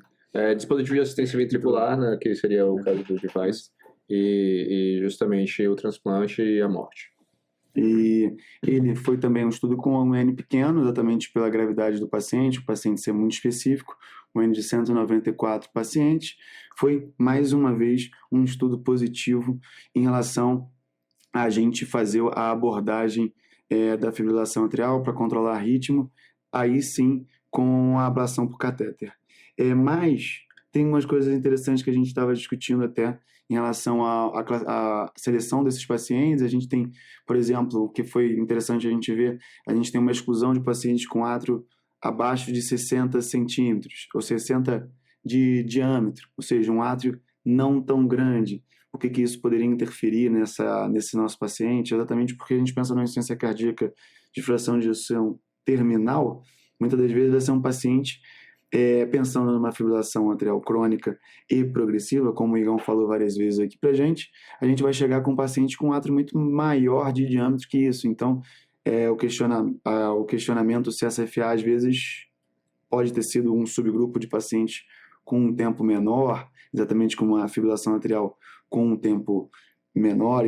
Dispositivo de assistência ventricular, né, que seria o caso do device, e justamente o transplante e a morte. E ele foi também um estudo com um N pequeno, exatamente pela gravidade do paciente, o paciente ser muito específico, um N de 194 pacientes. Foi, mais uma vez, um estudo positivo em relação a gente fazer a abordagem da fibrilação atrial para controlar ritmo, aí sim, com a ablação por catéter. Mas tem umas coisas interessantes que a gente estava discutindo até em relação à seleção desses pacientes. A gente tem, por exemplo, o que foi interessante a gente ver, a gente tem uma exclusão de pacientes com átrio abaixo de 60 centímetros, ou 60 de diâmetro, ou seja, um átrio não tão grande. O que isso poderia interferir nesse nosso paciente? Exatamente porque a gente pensa na insuficiência cardíaca de fração de ejeção terminal, muitas das vezes vai ser um paciente pensando numa fibrilação atrial crônica e progressiva, como o Igão falou várias vezes aqui pra gente, a gente vai chegar com um paciente com um átrio muito maior de diâmetro que isso. Então, o questionamento se essa FA, às vezes, pode ter sido um subgrupo de pacientes com um tempo menor, exatamente como a fibrilação atrial com um tempo menor,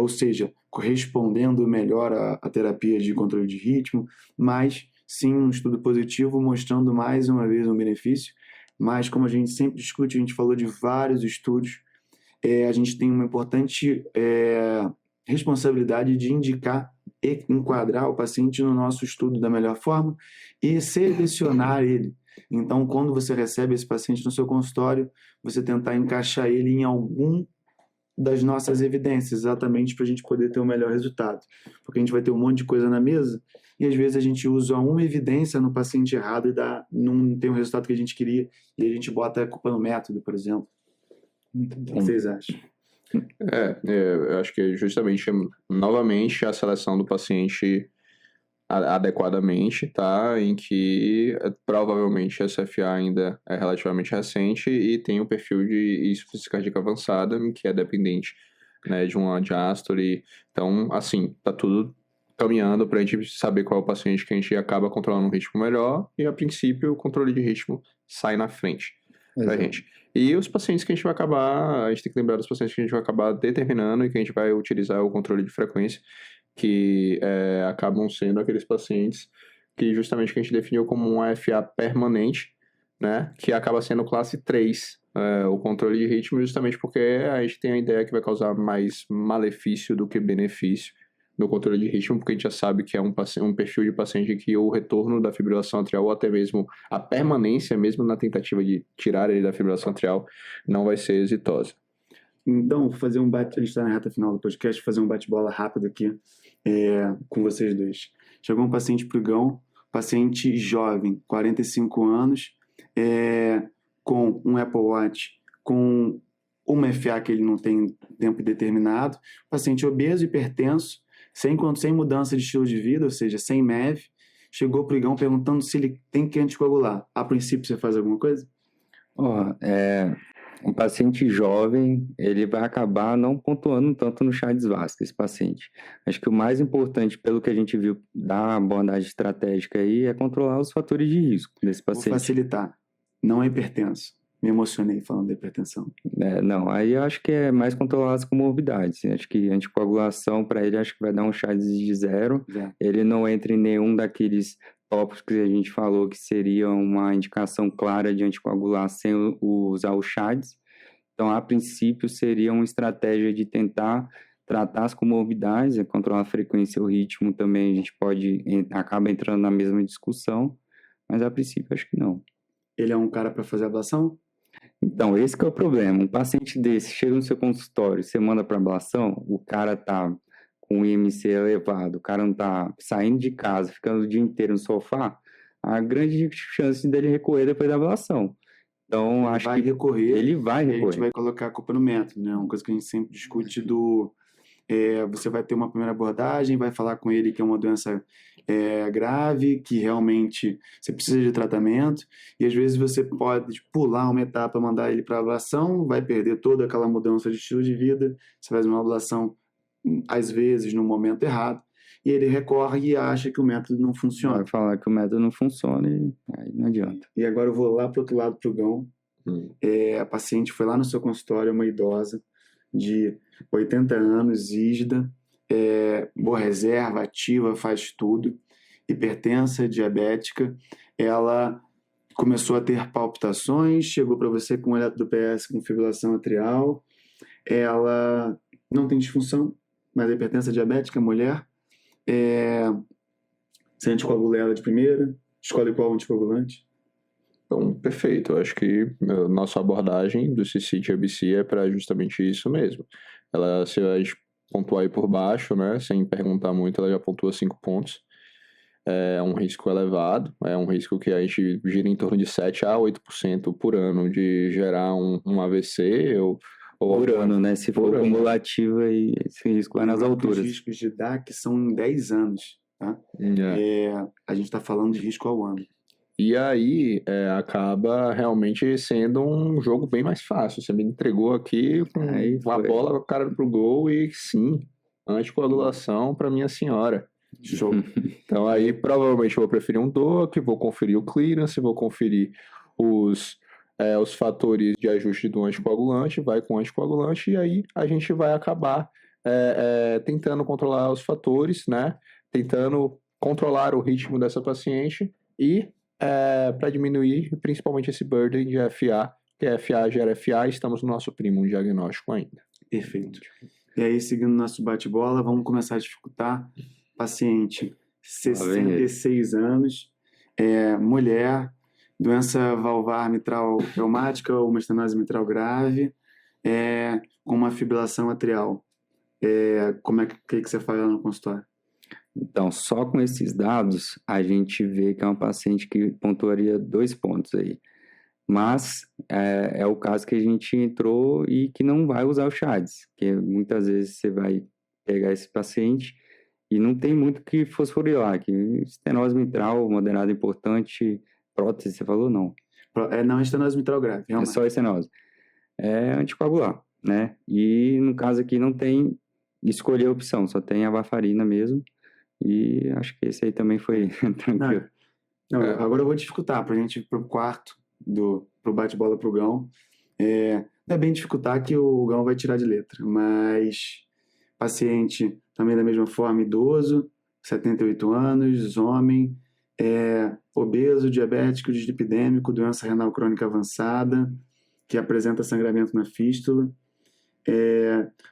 ou seja, correspondendo melhor à terapia de controle de ritmo, mas sim, um estudo positivo mostrando mais uma vez um benefício, mas como a gente sempre discute, a gente falou de vários estudos, a gente tem uma importante responsabilidade de indicar e enquadrar o paciente no nosso estudo da melhor forma e selecionar ele. Então, quando você recebe esse paciente no seu consultório, você tentar encaixar ele em algum das nossas evidências, exatamente para a gente poder ter o melhor resultado. Porque a gente vai ter um monte de coisa na mesa e às vezes a gente usa uma evidência no paciente errado e não tem o resultado que a gente queria e a gente bota a culpa no método, por exemplo. O que vocês acham? Eu acho que justamente, novamente, a seleção do paciente adequadamente, tá? Em que provavelmente essa FA ainda é relativamente recente e tem um perfil de insuficiência cardíaca avançada, que é dependente, né, de uma diástole. Então, assim, tá tudo caminhando para a gente saber qual é o paciente que a gente acaba controlando um ritmo melhor e, a princípio, o controle de ritmo sai na frente pra gente. E os pacientes que a gente vai acabar, a gente tem que lembrar dos pacientes que a gente vai acabar determinando e que a gente vai utilizar o controle de frequência, que acabam sendo aqueles pacientes que justamente que a gente definiu como uma FA permanente, né, que acaba sendo classe 3, o controle de ritmo, justamente porque a gente tem a ideia que vai causar mais malefício do que benefício no controle de ritmo, porque a gente já sabe que é um perfil de paciente que o retorno da fibrilação atrial, ou até mesmo a permanência, mesmo na tentativa de tirar ele da fibrilação atrial, não vai ser exitosa. Então, a gente está na reta final do podcast, fazer um bate-bola rápido aqui com vocês dois. Chegou um paciente pro Igão, paciente jovem, 45 anos, com um Apple Watch, com uma FA que ele não tem tempo determinado, paciente obeso, hipertenso, sem mudança de estilo de vida, ou seja, sem MEV, chegou pro Igão perguntando se ele tem que anticoagular. A princípio, você faz alguma coisa? Um paciente jovem, ele vai acabar não pontuando tanto no Chades-Vasco, esse paciente. Acho que o mais importante, pelo que a gente viu da abordagem estratégica aí, é controlar os fatores de risco desse paciente. Vou facilitar. Não é hipertenso. Me emocionei falando da hipertensão. Não, aí eu acho que é mais controlar as comorbidades. Acho que anticoagulação, para ele, acho que vai dar um Chades de 0. Ele não entra em nenhum daqueles tópicos que a gente falou que seria uma indicação clara de anticoagular sem usar o Chades. Então, a princípio, seria uma estratégia de tentar tratar as comorbidades, controlar a frequência e o ritmo também, a gente acaba entrando na mesma discussão, mas a princípio acho que não. Ele é um cara para fazer ablação? Então, esse que é o problema. Um paciente desse chega no seu consultório, você manda para ablação, o cara tá com o IMC elevado, o cara não tá saindo de casa, ficando o dia inteiro no sofá, a grande chance dele recorrer depois da ablação. Então, acho que ele vai recorrer. A gente vai colocar a culpa no método, né? Uma coisa que a gente sempre discute você vai ter uma primeira abordagem, vai falar com ele que é uma doença grave, que realmente você precisa de tratamento, e às vezes você pode pular uma etapa, mandar ele para a ablação, vai perder toda aquela mudança de estilo de vida, você faz uma ablação, às vezes, no momento errado, e ele recorre e acha que o método não funciona. Vai falar que o método não funciona e aí não adianta. E agora eu vou lá para o outro lado, para o Gão. A paciente foi lá no seu consultório, uma idosa de 80 anos, ígida, boa reserva, ativa, faz tudo, hipertensa, diabética. Ela começou a ter palpitações, chegou para você com eletro do PS com fibrilação atrial. Ela não tem disfunção, mas é hipertensa diabética, mulher. Você anticoagula ela de primeira? Escolhe qual anticoagulante? Então, perfeito. Eu acho que a nossa abordagem do CC-ABC é para justamente isso mesmo. Se a gente pontuar aí por baixo, né, sem perguntar muito, ela já pontua 5 pontos. É um risco elevado, é um risco que a gente gira em torno de 7 a 8% por ano de gerar um AVC ou por ano, né? Se for cumulativo, aí esse risco vai nas alturas. Os riscos de DAC são em 10 anos, tá? A gente está falando de risco ao ano. E aí, acaba realmente sendo um jogo bem mais fácil. Você me entregou aqui com uma bola com a cara pro gol e sim, anticoagulação para minha senhora. Show. Então aí, provavelmente, eu vou preferir um DOAC, vou conferir o clearance, vou conferir os fatores de ajuste do anticoagulante, vai com o anticoagulante e aí a gente vai acabar tentando controlar os fatores, né? Tentando controlar o ritmo dessa paciente e para diminuir principalmente esse burden de FA, que FA gera FA, estamos no nosso primo diagnóstico ainda. Perfeito. E aí, seguindo nosso bate-bola, vamos começar a dificultar. Paciente, 66 anos, mulher, doença valvar mitral reumática ou uma estenose mitral grave, com uma fibrilação atrial. Como que você faz lá no consultório? Então, só com esses dados, a gente vê que é uma paciente que pontuaria 2 pontos aí. Mas é o caso que a gente entrou e que não vai usar o Chades, que muitas vezes você vai pegar esse paciente e não tem muito que fosforilar, que estenose mitral moderada importante, prótese, você falou não? Não, estenose mitral grave, realmente. É só estenose. É anticoagular, né? E no caso aqui não tem escolher a opção, só tem a varfarina mesmo. E acho que esse aí também foi tranquilo. Não, agora eu vou dificultar pra gente ir pro quarto, pro bate-bola pro Gão. Não é bem dificultar que o Gão vai tirar de letra, mas paciente também da mesma forma, idoso, 78 anos, homem, obeso, diabético, dislipidêmico, doença renal crônica avançada, que apresenta sangramento na fístula.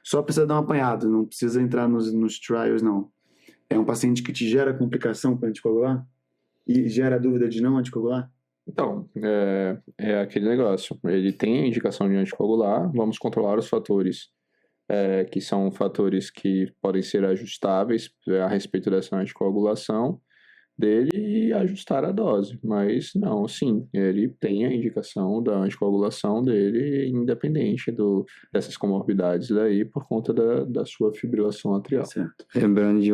Só precisa dar um apanhado, não precisa entrar nos trials, não. É um paciente que te gera complicação para anticoagular? E gera dúvida de não anticoagular? Então, é aquele negócio. Ele tem indicação de anticoagular, vamos controlar os fatores, que são fatores que podem ser ajustáveis a respeito dessa anticoagulação dele e ajustar a dose. Mas não, sim, ele tem a indicação da anticoagulação dele, independente dessas comorbidades daí, por conta da sua fibrilação atrial. Certo. Lembrando de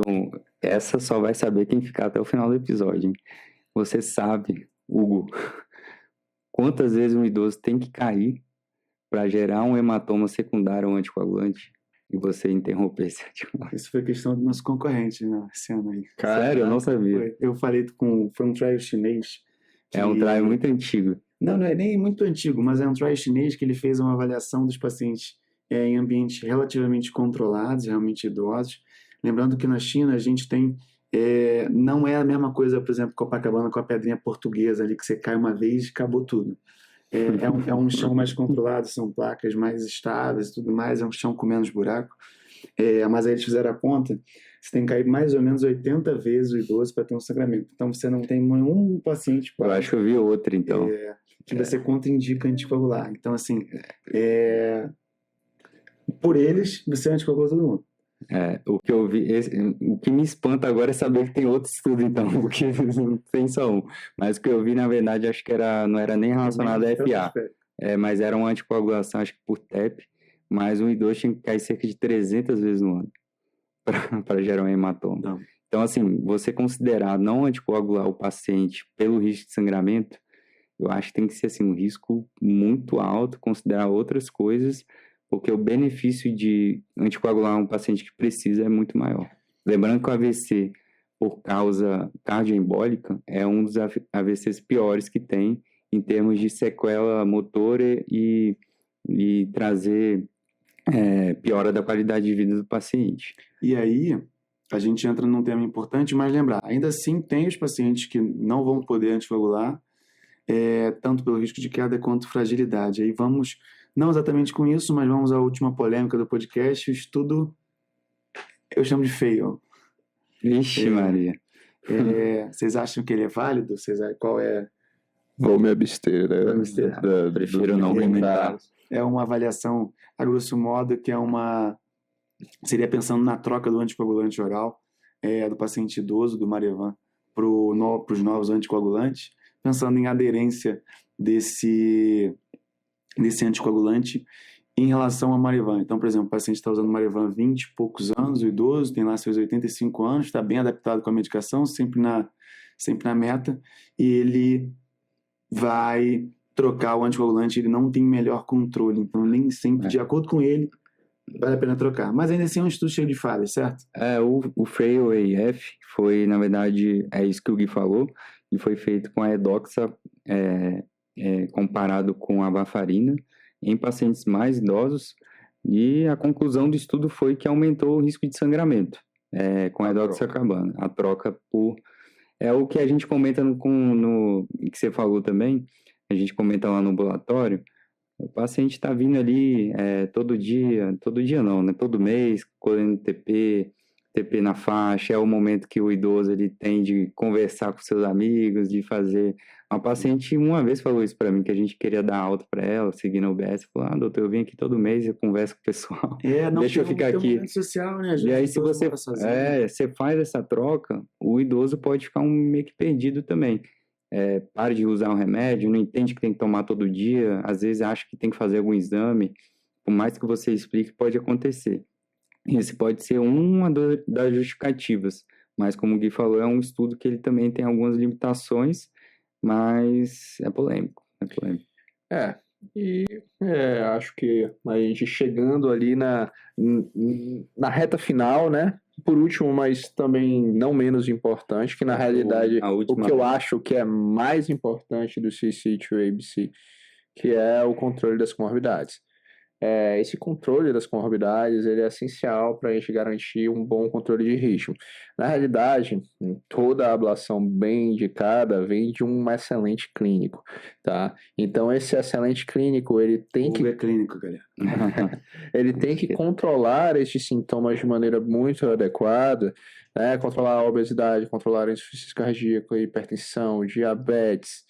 essa só vai saber quem ficar até o final do episódio, hein? Você sabe, Hugo, quantas vezes um idoso tem que cair para gerar um hematoma secundário ao anticoagulante e você interromper esse anticoagulante? Isso foi questão do nosso concorrente, né, esse ano aí. Sério? Eu não sabia. Eu falei foi um trial chinês. É um trial muito antigo. Não é nem muito antigo, mas é um trial chinês que ele fez uma avaliação dos pacientes em ambientes relativamente controlados, realmente idosos. Lembrando que na China a gente tem... não é a mesma coisa, por exemplo, Copacabana com a pedrinha portuguesa ali, que você cai uma vez e acabou tudo. É um chão mais controlado, são placas mais estáveis e tudo mais, é um chão com menos buraco. Mas aí eles fizeram a conta, você tem que cair mais ou menos 80 vezes o idoso para ter um sangramento. Então você não tem nenhum paciente... Eu acho que eu vi outra, então. Que você contraindica anticoagular. Então, assim, por eles, você anticoagula todo mundo. O que eu vi, o que me espanta agora é saber que tem outro estudo, então, porque não tem só um. Mas o que eu vi, na verdade, acho que não era nem relacionado a FA, mas era uma anticoagulação, acho que por TEP, mas um idoso tinha que cair cerca de 300 vezes no ano para gerar um hematoma. Não. Então, assim, você considerar não anticoagular o paciente pelo risco de sangramento, eu acho que tem que ser assim, um risco muito alto, considerar outras coisas, porque o benefício de anticoagular um paciente que precisa é muito maior. Lembrando que o AVC, por causa cardioembólica, é um dos AVCs piores que tem em termos de sequela motora e trazer piora da qualidade de vida do paciente. E aí, a gente entra num tema importante, mas lembrar, ainda assim tem os pacientes que não vão poder anticoagular, tanto pelo risco de queda quanto fragilidade. Aí vamos... Não exatamente com isso, mas vamos à última polêmica do podcast. O estudo, eu chamo de fail. Vixe, Maria. Vocês acham que ele é válido? Qual é? Vou me abster, né? Prefiro não comentar. É uma avaliação, a grosso modo, que seria pensando na troca do anticoagulante oral do paciente idoso, do Marevan, para os novos anticoagulantes, pensando em aderência desse anticoagulante em relação ao Marevan. Então, por exemplo, o paciente está usando Marevan há 20 e poucos anos, o idoso tem lá seus 85 anos, está bem adaptado com a medicação, sempre na meta, e ele vai trocar o anticoagulante, ele não tem melhor controle, então nem sempre, de acordo com ele, vale a pena trocar. Mas ainda assim é um estudo cheio de falhas, certo? O FRAIL-AF foi, na verdade, é isso que o Gui falou, e foi feito com a Edoxa, comparado com a varfarina em pacientes mais idosos, e a conclusão do estudo foi que aumentou o risco de sangramento com a edoxacarbana. A troca por... É o que a gente comenta que você falou também, a gente comenta lá no ambulatório, o paciente está vindo ali todo dia não, né? Todo mês, colhendo TP na faixa, é o momento que o idoso ele tem de conversar com seus amigos, de fazer... Uma paciente uma vez falou isso para mim, que a gente queria dar alta para ela, seguindo o UBS, falou, doutor, eu vim aqui todo mês, eu converso com o pessoal, deixa eu ficar aqui. Social, né? E aí se você faz essa troca, o idoso pode ficar meio que perdido também. Para de usar o remédio, não entende que tem que tomar todo dia, às vezes acha que tem que fazer algum exame, por mais que você explique, pode acontecer. Esse pode ser uma das justificativas, mas como o Gui falou, é um estudo que ele também tem algumas limitações, mas é polêmico. Acho que a gente chegando ali na reta final, né? Por último, mas também não menos importante, que na realidade o que eu acho que é mais importante do CC2ABC, que é o controle das comorbidades. esse controle das comorbidades ele é essencial para a gente garantir um bom controle de ritmo. Na realidade, toda a ablação bem indicada vem de um excelente clínico, tá? Então, esse excelente clínico, ele tem que... é clínico, galera. Ele tem que controlar estes sintomas de maneira muito adequada, né? Controlar a obesidade, controlar a insuficiência cardíaca, hipertensão, diabetes,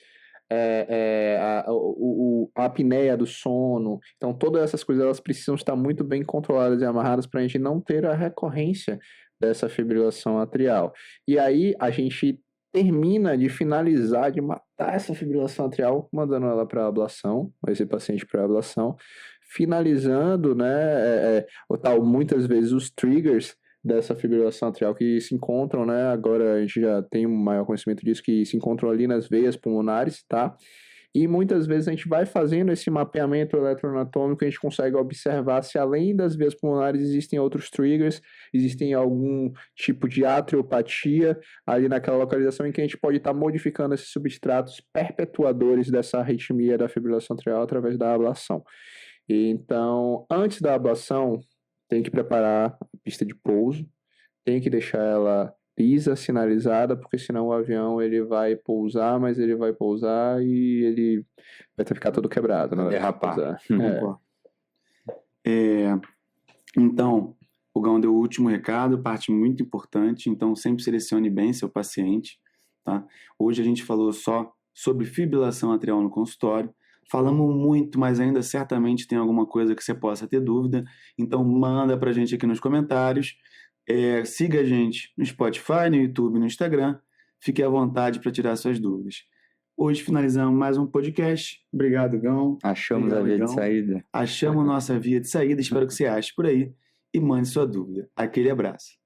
a apneia do sono. Então, todas essas coisas elas precisam estar muito bem controladas e amarradas para a gente não ter a recorrência dessa fibrilação atrial. E aí, a gente termina de finalizar, de matar essa fibrilação atrial, mandando ela para ablação, esse paciente para ablação, finalizando, né, muitas vezes os triggers dessa fibrilação atrial que se encontram, né, agora a gente já tem um maior conhecimento disso, que se encontram ali nas veias pulmonares, tá? E muitas vezes a gente vai fazendo esse mapeamento eletroanatômico, a gente consegue observar se além das veias pulmonares existem outros triggers, existem algum tipo de atriopatia ali naquela localização em que a gente pode estar modificando esses substratos perpetuadores dessa arritmia da fibrilação atrial através da ablação. Então, antes da ablação, tem que preparar a pista de pouso, tem que deixar ela lisa, sinalizada, porque senão o avião ele vai pousar, mas ele vai pousar e ele vai ficar todo quebrado, né? Derrapar. Então, o Gão deu o último recado, parte muito importante, então sempre selecione bem seu paciente, tá? Hoje a gente falou só sobre fibrilação atrial no consultório, falamos muito, mas ainda certamente tem alguma coisa que você possa ter dúvida, então manda pra gente aqui nos comentários. Siga a gente no Spotify, no YouTube, no Instagram. Fique à vontade para tirar suas dúvidas. Hoje finalizamos mais um podcast. Obrigado, Gão. Achamos a via de saída. Achamos nossa via de saída. Espero que você ache por aí e mande sua dúvida. Aquele abraço.